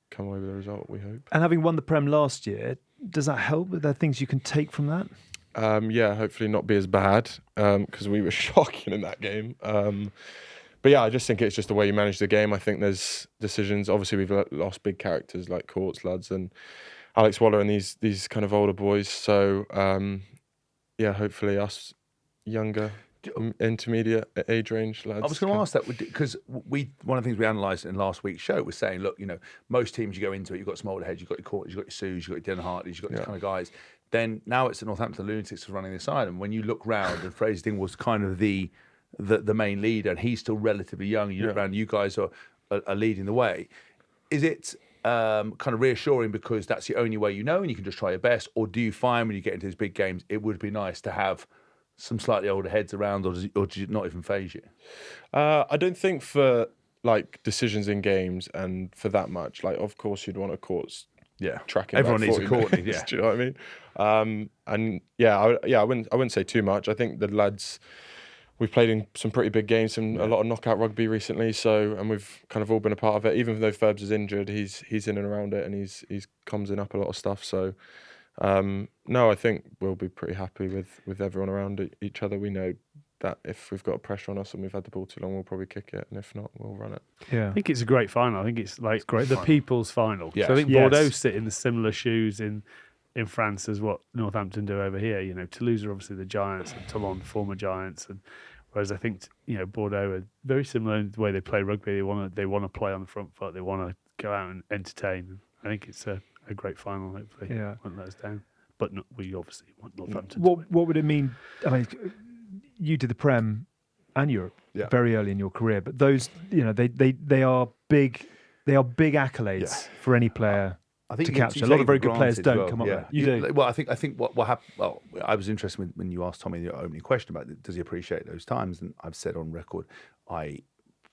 come away with a result, we hope. And having won the Prem last year, does that help? Are there things you can take from that? Hopefully not be as bad, because we were shocking in that game. But yeah, I just think it's just the way you manage the game. I think there's decisions. Obviously, we've lost big characters like Courts, Luds, and Alex Waller, and these kind of older boys. So hopefully us younger, intermediate age range lads. I was going to ask that because one of the things we analysed in last week's show was saying, look, you know, most teams you go into it, you've got some older heads, you've got your Courts, you've got your Sues, you've got your Den Hartleys, you've got these kind of guys. Then now it's the Northampton Lunatics running the side, and when you look round, and Fraser Dingwall was kind of the main leader, and he's still relatively young. And you look around, you guys are leading the way. Is it kind of reassuring because that's the only way you know, and you can just try your best, or do you find when you get into these big games, it would be nice to have some slightly older heads around, or does it not even faze you? I don't think for like decisions in games and for that much. Like, of course, you'd want a Courts. Yeah, tracking. Everyone needs a Courtney. Yeah, do you know what I mean? I wouldn't say too much. I think the lads, we've played in some pretty big games and a lot of knockout rugby recently. So, and we've kind of all been a part of it. Even though Ferbs is injured, he's in and around it, and he's comes in up a lot of stuff. So, no, I think we'll be pretty happy with everyone around each other. We know that if we've got pressure on us and we've had the ball too long, we'll probably kick it, and if not, we'll run it. Yeah. I think it's a great final. I think it's like great the final. people's final. Yes. So I think Yes. Bordeaux sit in the similar shoes in France as what Northampton do over here. You know, Toulouse are obviously the giants, and Toulon former giants, and whereas I think Bordeaux are very similar in the way they play rugby. They want to play on the front foot. They want to go out and entertain. I think it's a great final. Hopefully, won't let us down. But we obviously want Northampton. What would it mean? I mean, you did the Prem and Europe very early in your career, but those, they are big. They are big accolades for any player I think to you capture. take A lot of it very for good players granted as don't well. come up Yeah. there. You do. Well, I think what happened. Well, I was interested when you asked Tommy your opening question about does he appreciate those times, and I've said on record I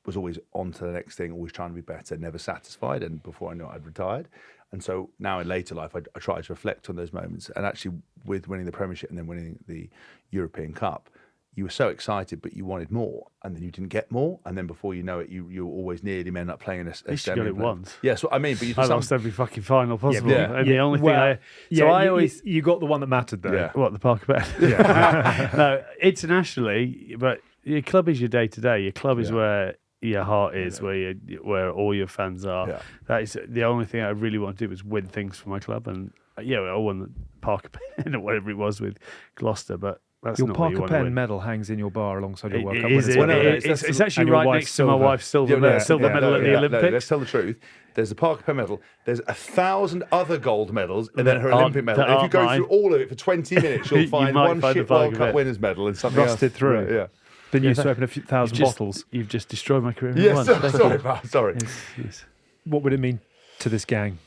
was always on to the next thing, always trying to be better, never satisfied, and before I knew it, I'd retired. And so now in later life, I try to reflect on those moments. And actually, with winning the Premiership and then winning the European Cup, you were so excited, but you wanted more, and then you didn't get more, and then before you know it, you always nearly end up playing a least you got it once. Yeah, so I mean, but I lost every fucking final possible. Yeah. And the only thing you got the one that mattered though. Yeah. the Parker Bet. Yeah. No, internationally, but your club is your day to day. Your club is where your heart is, where all your fans are. Yeah. That is the only thing I really want to do is win things for my club, and I won the Parker Pen or whatever it was with Gloucester, but that's Your not what you Parker want to Pen win. medal hangs in your bar alongside your World Cup. Is winners. it? It's actually and your right wife's next to my silver. wife's silver medal at the Olympics. No, let's tell the truth. There's the Parker Pen medal. There's 1,000 other gold medals, and then her Olympic medal. And if you go through all of it for 20 minutes, you'll find might one find shit the World Parker Cup Pen. winners medal and something Rusted else. through. Yeah. Been used to open a few thousand bottles. You've just destroyed my career. Yes, once. sorry, pal, sorry. Yes. What would it mean to this gang?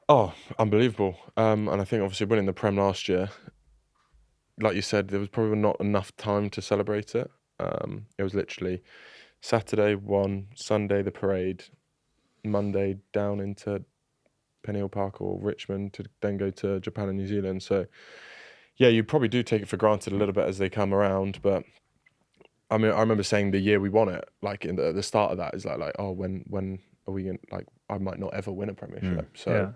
Oh, unbelievable. And I think obviously winning the Prem last year, like you said, there was probably not enough time to celebrate it. It was literally Saturday, Sunday, the parade, Monday down into Penny Hill Park or Richmond to then go to Japan and New Zealand. So, yeah, you probably do take it for granted a little bit as they come around. But, I mean, I remember saying the year we won it, like at the start of that, is like oh, when are we going to, like, I might not ever win a Premiership. So,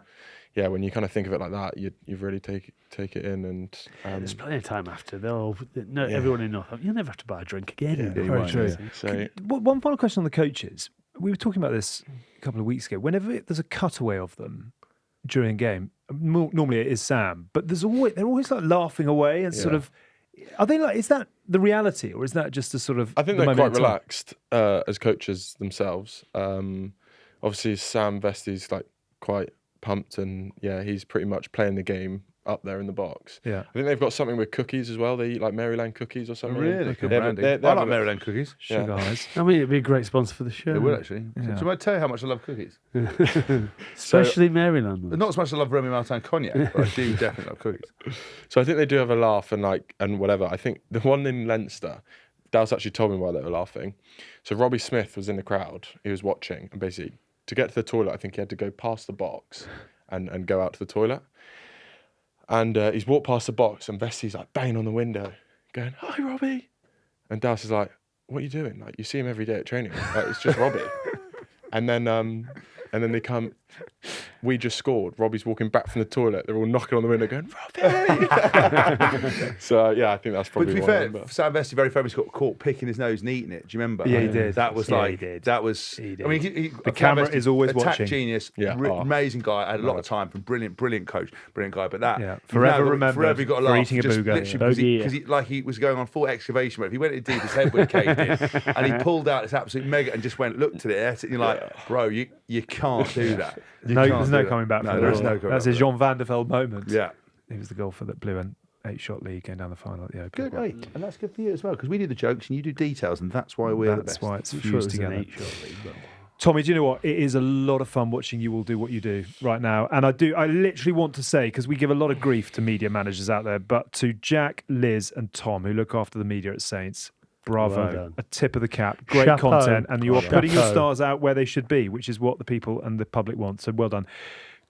yeah, when you kind of think of it like that, you really take it in, and there's plenty of time after. Everyone in Northampton, you'll never have to buy a drink again. Yeah, you very won't, true. yeah. so One final question on the coaches. We were talking about this a couple of weeks ago. Whenever there's a cutaway of them during a game, normally it is Sam, but they're always like laughing away and sort of. Are they like? Is that the reality, or is that just a sort of? I think the they're moment quite in time? relaxed as coaches themselves. Obviously, Sam Vestey's like quite pumped, and he's pretty much playing the game up there in the box. Yeah. I think they've got something with cookies as well. They eat like Maryland cookies or something. Really? Good They have- branding. they I have like a- Maryland cookies. Sugar eyes. I mean, it'd be a great sponsor for the show. They would actually. Yeah. So I tell you how much I love cookies. Especially Maryland. Not as much as I love Remy Martin cognac, but I do definitely love cookies. So I think they do have a laugh and whatever. I think the one in Leinster, Dallas actually told me why they were laughing. So Robbie Smith was in the crowd. He was watching, and basically to get to the toilet, I think he had to go past the box and go out to the toilet. And he's walked past the box, and Vestey's like banging on the window, going, "Hi, Robbie." And Dallas is like, "What are you doing? Like, you see him every day at training. Like, it's just Robbie." And then they come. We just scored. Robbie's walking back from the toilet. They're all knocking on the window, going, "Robbie!" So I think that's But probably to be one. fair, But Sam Vestey very famously got caught picking his nose and eating it. Do you remember? Yeah, he did. That was Yeah, like, he did. that was, He did. I mean, The camera is always a tact watching. genius, Yeah. amazing guy. I had a lot of time from brilliant coach, brilliant guy. But that, Forever remembered forever you got to for laugh. eating a just booger. literally because he was going on full excavation mode. If he went in deep, his head would have caved in. And he pulled out this absolute mega and just looked at it. And you're like, bro, you can't do that. You can't there's do no that. coming back No, from there's that. no coming That's back a from Jean van der Velde moment. that. Yeah. He was the golfer that blew an 8-shot lead going down the final at the Open. Good, hey, and that's good for you as well because we do the jokes and you do details, and that's why we're the That's best. why it's I'm sure it fused was an together. 8-shot lead, but- Tommy, do you know what? It is a lot of fun watching you all do what you do right now. And I literally want to say, because we give a lot of grief to media managers out there, but to Jack, Liz, and Tom, who look after the media at Saints, bravo. Well done. A tip of the cap. Great Chapeau. content. And you are Well putting your done. stars out where they should be, which is what the people and the public want. So well done.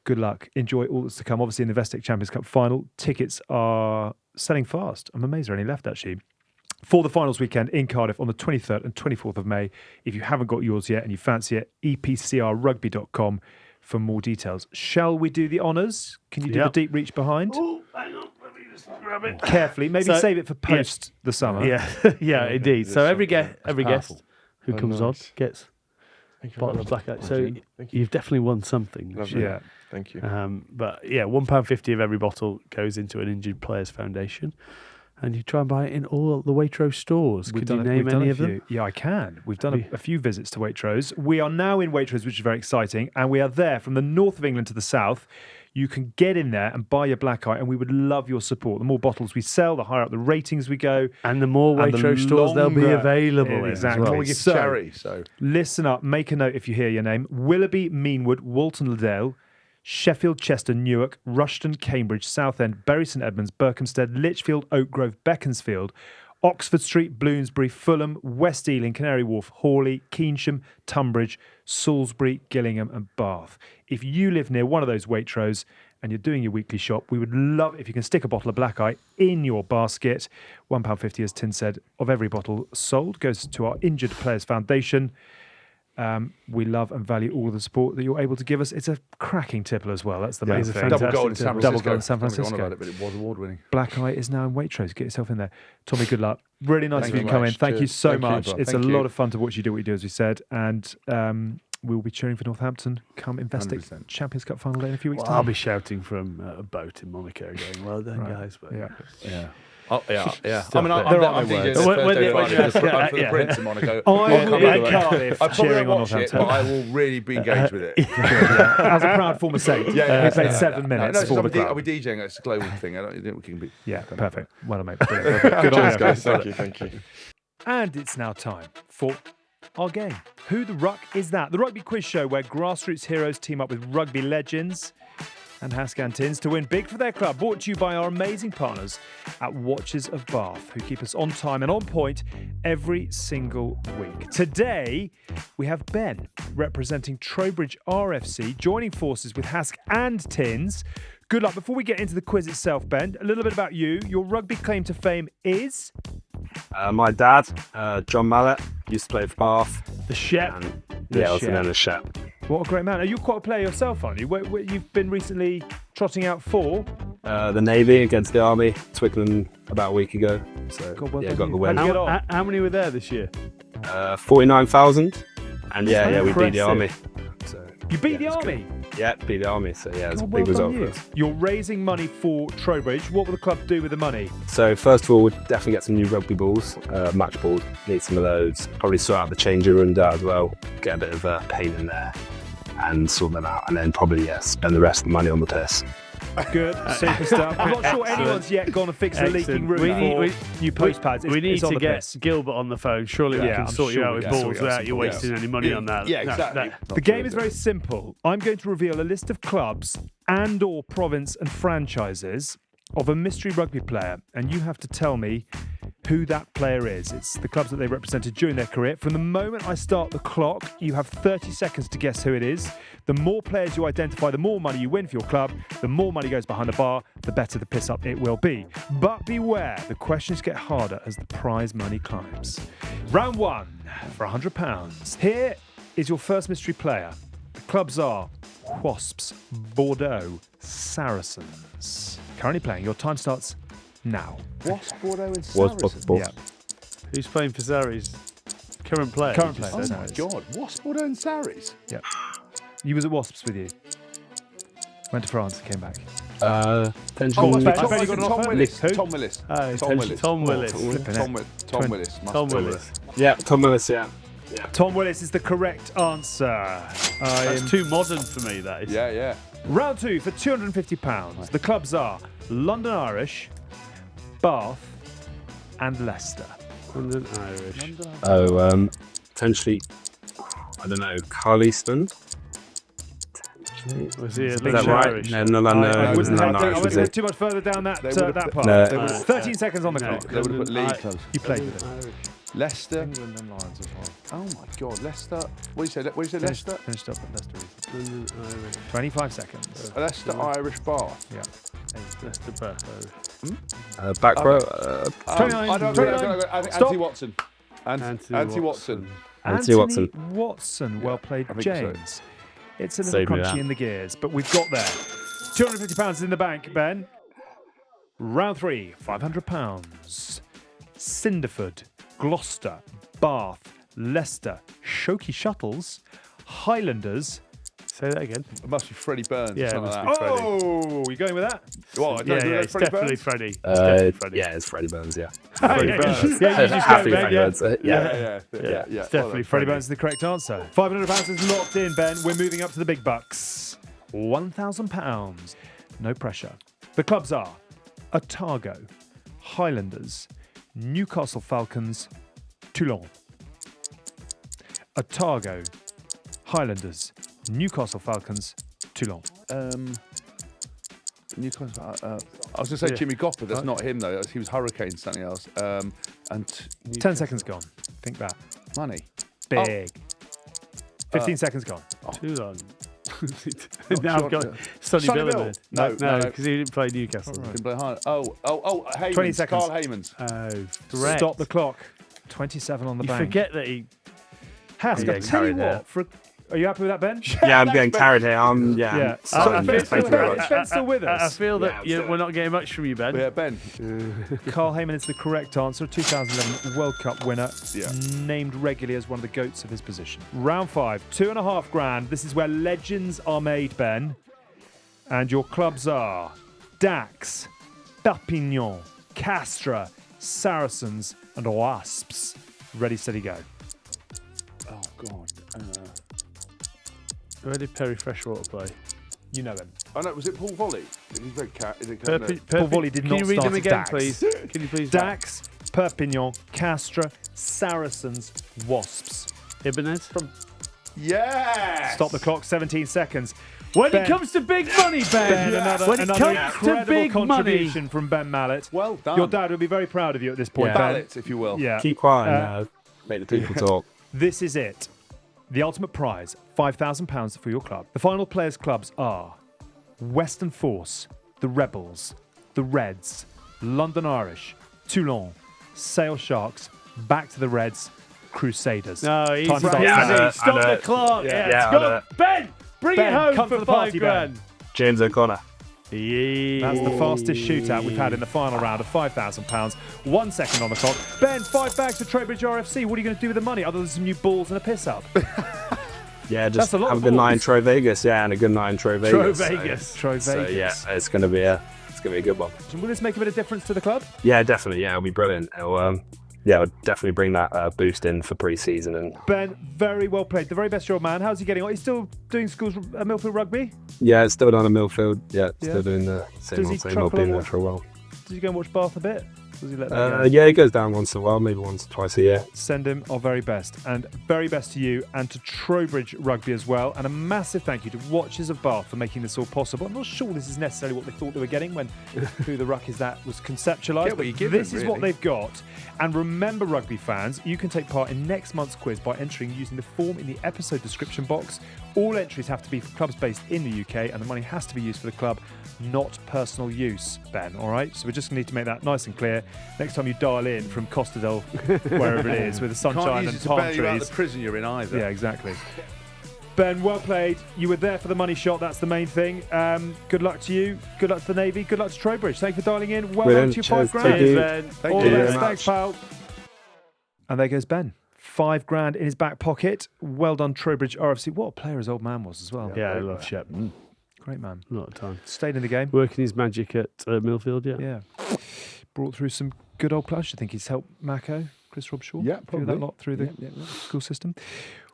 Good luck. Enjoy all that's to come. Obviously, in the Investec Champions Cup Final, tickets are selling fast. I'm amazed there are any left, actually. For the finals weekend in Cardiff on the 23rd and 24th of May. If you haven't got yours yet and you fancy it, epcrrugby.com for more details. Shall we do the honours? Can you do the deep reach behind? Oh, hang on. Let me grab it. Carefully, maybe So- save it for post the summer. Yeah, yeah, indeed. So every guest who comes on nice. gets Thank a you bottle very of much. black. So Thank you. you've definitely won something. Lovely. Yeah. Thank you. But yeah, £1.50 of every bottle goes into an injured players foundation, and you try and buy it in all the Waitrose stores. Could you name any of them? Yeah, I can. We've done a few visits to Waitrose. We are now in Waitrose, which is very exciting, and we are there from the north of England to the south. You can get in there and buy your black eye, and we would love your support. The more bottles we sell, the higher up the ratings we go. And the more And the Waitrose stores they'll be longer- available Yeah, in. exactly. As well. We give So- charity, so Listen up, make a note if you hear your name. Willoughby, Meanwood, Walton Liddell, Sheffield, Chester, Newark, Rushton, Cambridge, Southend, Bury St Edmunds, Berkhamsted, Lichfield, Oak Grove, Beaconsfield, Oxford Street, Bloomsbury, Fulham, West Ealing, Canary Wharf, Hawley, Keynsham, Tunbridge, Salisbury, Gillingham and Bath. If you live near one of those Waitrose and you're doing your weekly shop, we would love if you can stick a bottle of Black Eye in your basket. £1.50, as Tin said, of every bottle sold goes to our Injured Players Foundation. We love and value all of the support that you're able to give us. It's a cracking tipple as well. That's the main it's a thing. fantastic double goal in San double Francisco. goal in San Don't get on Francisco. about it, but it was award winning. Black Eye is now in Waitrose. Get yourself in there. Tommy, good luck. Really nice Thank of you you to come very in. much. Thank you Cheers. so Thank you, much. Bob. It's Thank a you. lot of fun to watch you do what you do, as we said. And we'll be cheering for Northampton come Investec 100%. Champions Cup Final day in a few weeks' Well, time. I'll be shouting from a boat in Monaco going, well done, Right. guys. But Yeah. Yeah. Oh, yeah. I Stuff mean, it. I'm There DJing are no there words. Thursday, When- Friday when- for yeah, the yeah. Prince in Monaco. I I'll will come be over in there. Cardiff I probably cheering won't on watch it, Northampton. but I will really be engaged with it. As a proud former Saint, who played 7 minutes No, for the I'll club. be DJing. It's a global thing. I don't think we can be. Yeah, perfect. Well done, mate. Brilliant. Good on Cheers, you. guys. Thank you. Thank you. And it's now time for our game. Who the Ruck is that? The rugby quiz show where grassroots heroes team up with rugby legends and Haskantins to win big for their club. Brought to you by our amazing partners at Watches of Bath, who keep us on time and on point every single week. Today, we have Ben representing Trowbridge RFC, joining forces with Hask and Tins. Good luck. Before we get into the quiz itself, Ben, a little bit about you. Your rugby claim to fame is... My dad, John Mallet, used to play for Bath. the Shep. And, The yeah, I was Shep. known as Shep. What a great man. Are you quite a player yourself, aren't you? You've been recently trotting out for... The Navy against the Army, Twickenham about a week ago. So, God, well yeah, done got you. the win. How'd you get on? How many were there this year? 49,000. And That's yeah, we beat the impressive. Army. So, You beat the it's good. Army? Yeah, beat the Army. So yeah, it's a God, big well done result for you. us. You're raising money for Trowbridge. What will the club do with the money? So first of all, we'd definitely get some new rugby balls, match balls. Need some of those. Probably sort out the changing room there as well. Get a bit of paint in there and sort them out. And then probably, spend the rest of the money on the piss. Good, super stuff. I'm not sure anyone's yet gone to fix the leaking room for new post pads. We need it's on to the get piss. Gilbert on the phone. Surely we Yeah, can I'm sort you sure out we with can balls sort you out without some you balls. wasting any money on that. Yeah, No, exactly. The game is very simple. I'm going to reveal a list of clubs and or province and franchises of a mystery rugby player, and you have to tell me who that player is. It's the clubs that they represented during their career. From the moment I start the clock, you have 30 seconds to guess who it is. The more players you identify, the more money you win for your club. The more money goes behind the bar, the better the piss up it will be. But beware, the questions get harder as the prize money climbs. Round 1 for £100. Here is your first mystery player. The clubs are Wasps, Bordeaux, Saracens. Currently playing. Your time starts now. Wasp, Bordeaux, and Was Saracens. Bob. Yeah. Who's playing for Sarries? Current player. Current you just player. Oh said. my God, Wasp, Bordeaux, and Sarries. Yeah. You was at Wasps with you. Went to France, came back. Potentially. Oh, I've Ben, only you've got got an Tom offer? Willis. Who? Tom Willis. Oh, Tom Willis. Tom Willis. Tom Willis. Tom Willis. Yeah, Tom Willis, yeah. Tom Willis is the correct answer. That's too modern for me, that is. Yeah. Round 2 for £250. The clubs are London Irish, Bath, and Leicester. London Irish. Potentially, I don't know, Carl Eastman? Was he a Is big that right? Irish? No, I it was wouldn't not have Irish, was go it? too much further down that would've that put- part. No. There was 13 seconds on the No. clock. They would have put league clubs. You played with it. Irish. Leicester. England and Lions as well. Oh my God, Leicester. What did you say? Leicester? Finished up at Leicester recently. London Irish. 25 seconds. Leicester, Irish, Bath. Yeah. Leicester Bath. Back row. 29, I don't 29. know. I think Stop. Anthony Watson. Anthony Watson. Anthony Watson. Watson. Well played, I think so. James. It's a little Save me crunchy that. in the gears, but we've got there. £250 in the bank, Ben. Round 3, £500. Cinderford, Gloucester, Bath, Leicester, Shoki Shuttles, Highlanders. Say that again. It must be Freddie Burns Yeah, or it something must like that. Oh, you going with that? Well, I don't know, It's Freddie definitely Burns? Freddie. It's definitely Freddie. Yeah, it's Freddie Burns, yeah. Freddie Yeah, Burns. yeah, you just Happy go, Freddie yeah. Burns, Yeah. Yeah, it's Well definitely Freddie Freddie. Burns is the correct answer. £500 is locked in, Ben. We're moving up to the big bucks. £1,000. No pressure. The clubs are Otago, Highlanders, Newcastle Falcons, Toulon. Otago, Highlanders, Newcastle Falcons, Toulon. Newcastle. I was going to say Yeah. Jimmy Gopper. That's not him though. He was Hurricane something else. And 10 seconds gone. Think that. money. Big. 15 seconds gone. Too long. Not Now sure. I've got Sonny Sonny Bill in Bill. there. No, No, no. because he didn't play Newcastle. Didn't play hard. Oh, Haymans. 20 seconds. Carl Haymans. Oh, correct. Stop the clock. 27 on the You bank. forget that he. Hask, I'm I'll getting tell you carried there. what. Are you happy with that, Ben? Yeah, I'm getting carried here. Yeah. Sorry, I Ben. feel- Thank you very Is much. Ben still with I us? feel that Yeah, we're not getting much from you, Ben. Yeah, Ben. Carl Heyman is the correct answer. 2011 World Cup winner, Yeah. named regularly as one of the GOATs of his position. Round 5, £2.5 grand. This is where legends are made, Ben. And your clubs are Dax, Perpignan, Castres, Saracens, and Wasps. Ready, steady, go. Oh God. Where did Perry Freshwater play? You know him. Oh no, was it Paul Volley? He's very Is it Paul Volley did Can not you read start them at again, Dax. please? Can you please? Dax, Perpignan, Castres, Saracens, Wasps. Ibanez. Yes. Stop the clock, 17 seconds. When Ben. it comes to big money, Ben. When it Another comes to incredible big money. contribution from Ben Mallet. Well done. Your dad would be very proud of you at this point, Yeah. Ben. Ballot, if you will. Yeah. Keep quiet now. Make the people talk. This is it. The ultimate prize, £5,000 for your club. The final players' clubs are Western Force, the Rebels, the Reds, London Irish, Toulon, Sale Sharks, back to the Reds, Crusaders. No, easy. Time starts Easy. now. Stop I know. the clock. Yeah. Yeah, I go. know. Ben, bring Ben, it home come for to the party, £5 Ben. grand. James O'Connor. That's the fastest shootout we've had in the final round of £5,000. 1 second on the clock. Ben, 5 bags to Trowbridge RFC. What are you going to do with the money other than some new balls and a piss up? Yeah, That's just a lot have of a good night in balls. Tro Vegas. Yeah, and a good night in Tro Vegas. Vegas. Tro So, Vegas. yeah, it's gonna be a good one. Will this make a bit of difference to the club? Yeah, definitely. Yeah, it'll be brilliant. It'll definitely bring that boost in for pre-season. And Ben, very well played. The very best your man. How's he getting on? He's still doing schools at Millfield Rugby? yeah, it's still down at Millfield. Yeah, Yeah. still doing the same Does he old, same truckle old. Been on there what- for a while. Does he go and watch Bath a bit? Does he let that go? Yeah, he goes down once in a while, maybe once or twice a year. Send him our very best. And very best to you and to Trowbridge Rugby as well. And a massive thank you to Watchers of Bath for making this all possible. I'm not sure this is necessarily what they thought they were getting when Who the Ruck Is That was conceptualised. Get what But you give this them, is what really. they've got. And remember, rugby fans, you can take part in next month's quiz by entering using the form in the episode description box. All entries have to be for clubs based in the UK, and the money has to be used for the club, not personal use, Ben, all right? So we're just going to need to make that nice and clear. Next time you dial in from Costa del, wherever it is, with the Can't sunshine use and it to palm bail you out of trees. the prison you're in either. Yeah, exactly. Ben, well played. You were there for the money shot. That's the main thing. Good luck to you. Good luck to the Navy. Good luck to Trowbridge. Thank you for dialing in. Well done Brilliant. to your £5 Cheers. grand. Thank you. Ben. Thank All you the very best. much. Thanks, pal. And there goes Ben. £5 grand in his back pocket. Well done, Trowbridge RFC. What a player his old man was as well. Yeah, I love Shep. Great man. A lot of time. Stayed in the game. Working his magic at Millfield, yeah. Yeah. Brought through some good old players. I think he's helped Mako, Chris Robshaw. Yeah, through probably. that lot through the school system.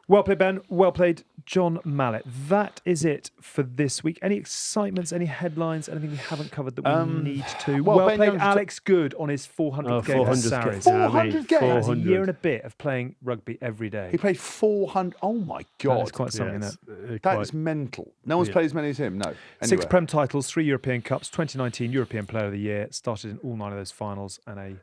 Well played, Ben. Well played, John Mallet. That is it for this week. Any excitements, any headlines, anything we haven't covered that we need to? well, Well Ben played, Young's Alex Good on his 400th game for 400th Sarries. game. 400 games? That's a 400. year and a bit of playing rugby every day. He played 400. Oh my God. That's quite something, Yeah, isn't it? it's, That quite- is mental. No one's played as many as him. No. 6 Anyway. Prem titles, 3 European Cups, 2019 European Player of the Year, started in all 9 of those finals, and a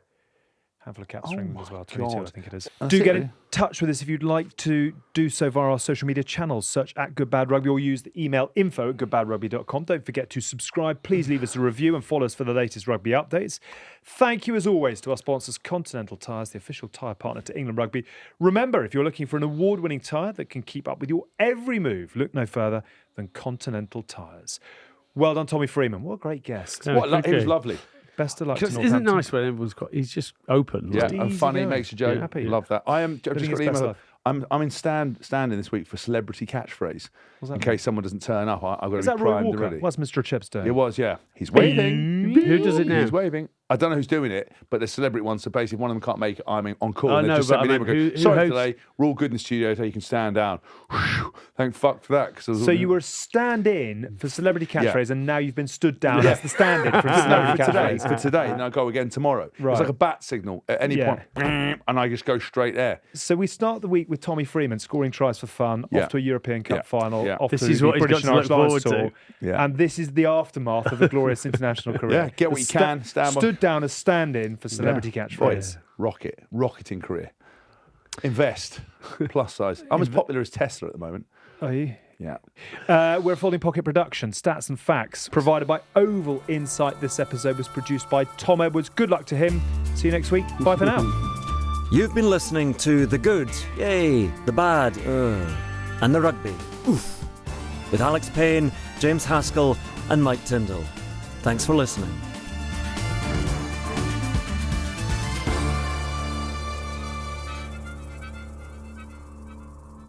handful of caps for Oh England my as well, 22 I God. think it is. That's Do it, get really. in touch with us if you'd like to do so via our social media channels. Search at Good Bad Rugby or use the email info@goodbadrugby.com. Don't forget to subscribe. Please leave us a review and follow us for the latest rugby updates. Thank you as always to our sponsors, Continental Tyres, the official tyre partner to England Rugby. Remember, if you're looking for an award-winning tyre that can keep up with your every move, look no further than Continental Tyres. Well done, Tommy Freeman. What a great guest. Yeah, What, he was okay. lovely. Best of luck to Because isn't it Northampton. nice when everyone's got? He's just open. Yeah, like- and easy funny, going. makes a joke. Happy. Love that. I am just Living got his an best email. life. I'm in standing this week for celebrity catchphrase. What's that In mean? case someone doesn't turn up, I've got Is to that be Roy primed Walker? already. What's Mr. Chips doing? It was, yeah. He's waving. Who does it now? He's waving. I don't know who's doing it, but the celebrity ones. So basically, one of them can't make it. I'm on call. Oh, and they no, just but sent me I an meant email. who Sorry hosts- today. We're all good in the studio, so you can stand down. Thank fuck for that. So you were stand-in for celebrity catchphrase, and now you've been stood down as the stand-in for No, celebrity for today, catchphrase. for today, and I'll go again tomorrow. Right. It's like a bat signal at any Yeah. point, and I just go straight there. So we start the week with Tommy Freeman scoring tries for fun, Yeah. off to a European Cup Yeah. final, Yeah. off This to is the what he's British got to and look Irish Lions forward tour. Yeah. And this is the aftermath of a glorious international career. Yeah, get what The you can, stand by- stood down as stand-in for celebrity catchphrase. Boys, rocketing career. Invest, plus size. I'm as popular as Tesla at the moment. Are you? Yeah. We're a Folding Pocket production. Stats and facts provided by Oval Insight. This episode was produced by Tom Edwards. Good luck to him. See you next week. Bye for now. You've been listening to The Good, Yay, The Bad, and The Rugby, Oof, with Alex Payne, James Haskell, and Mike Tyndall. Thanks for listening.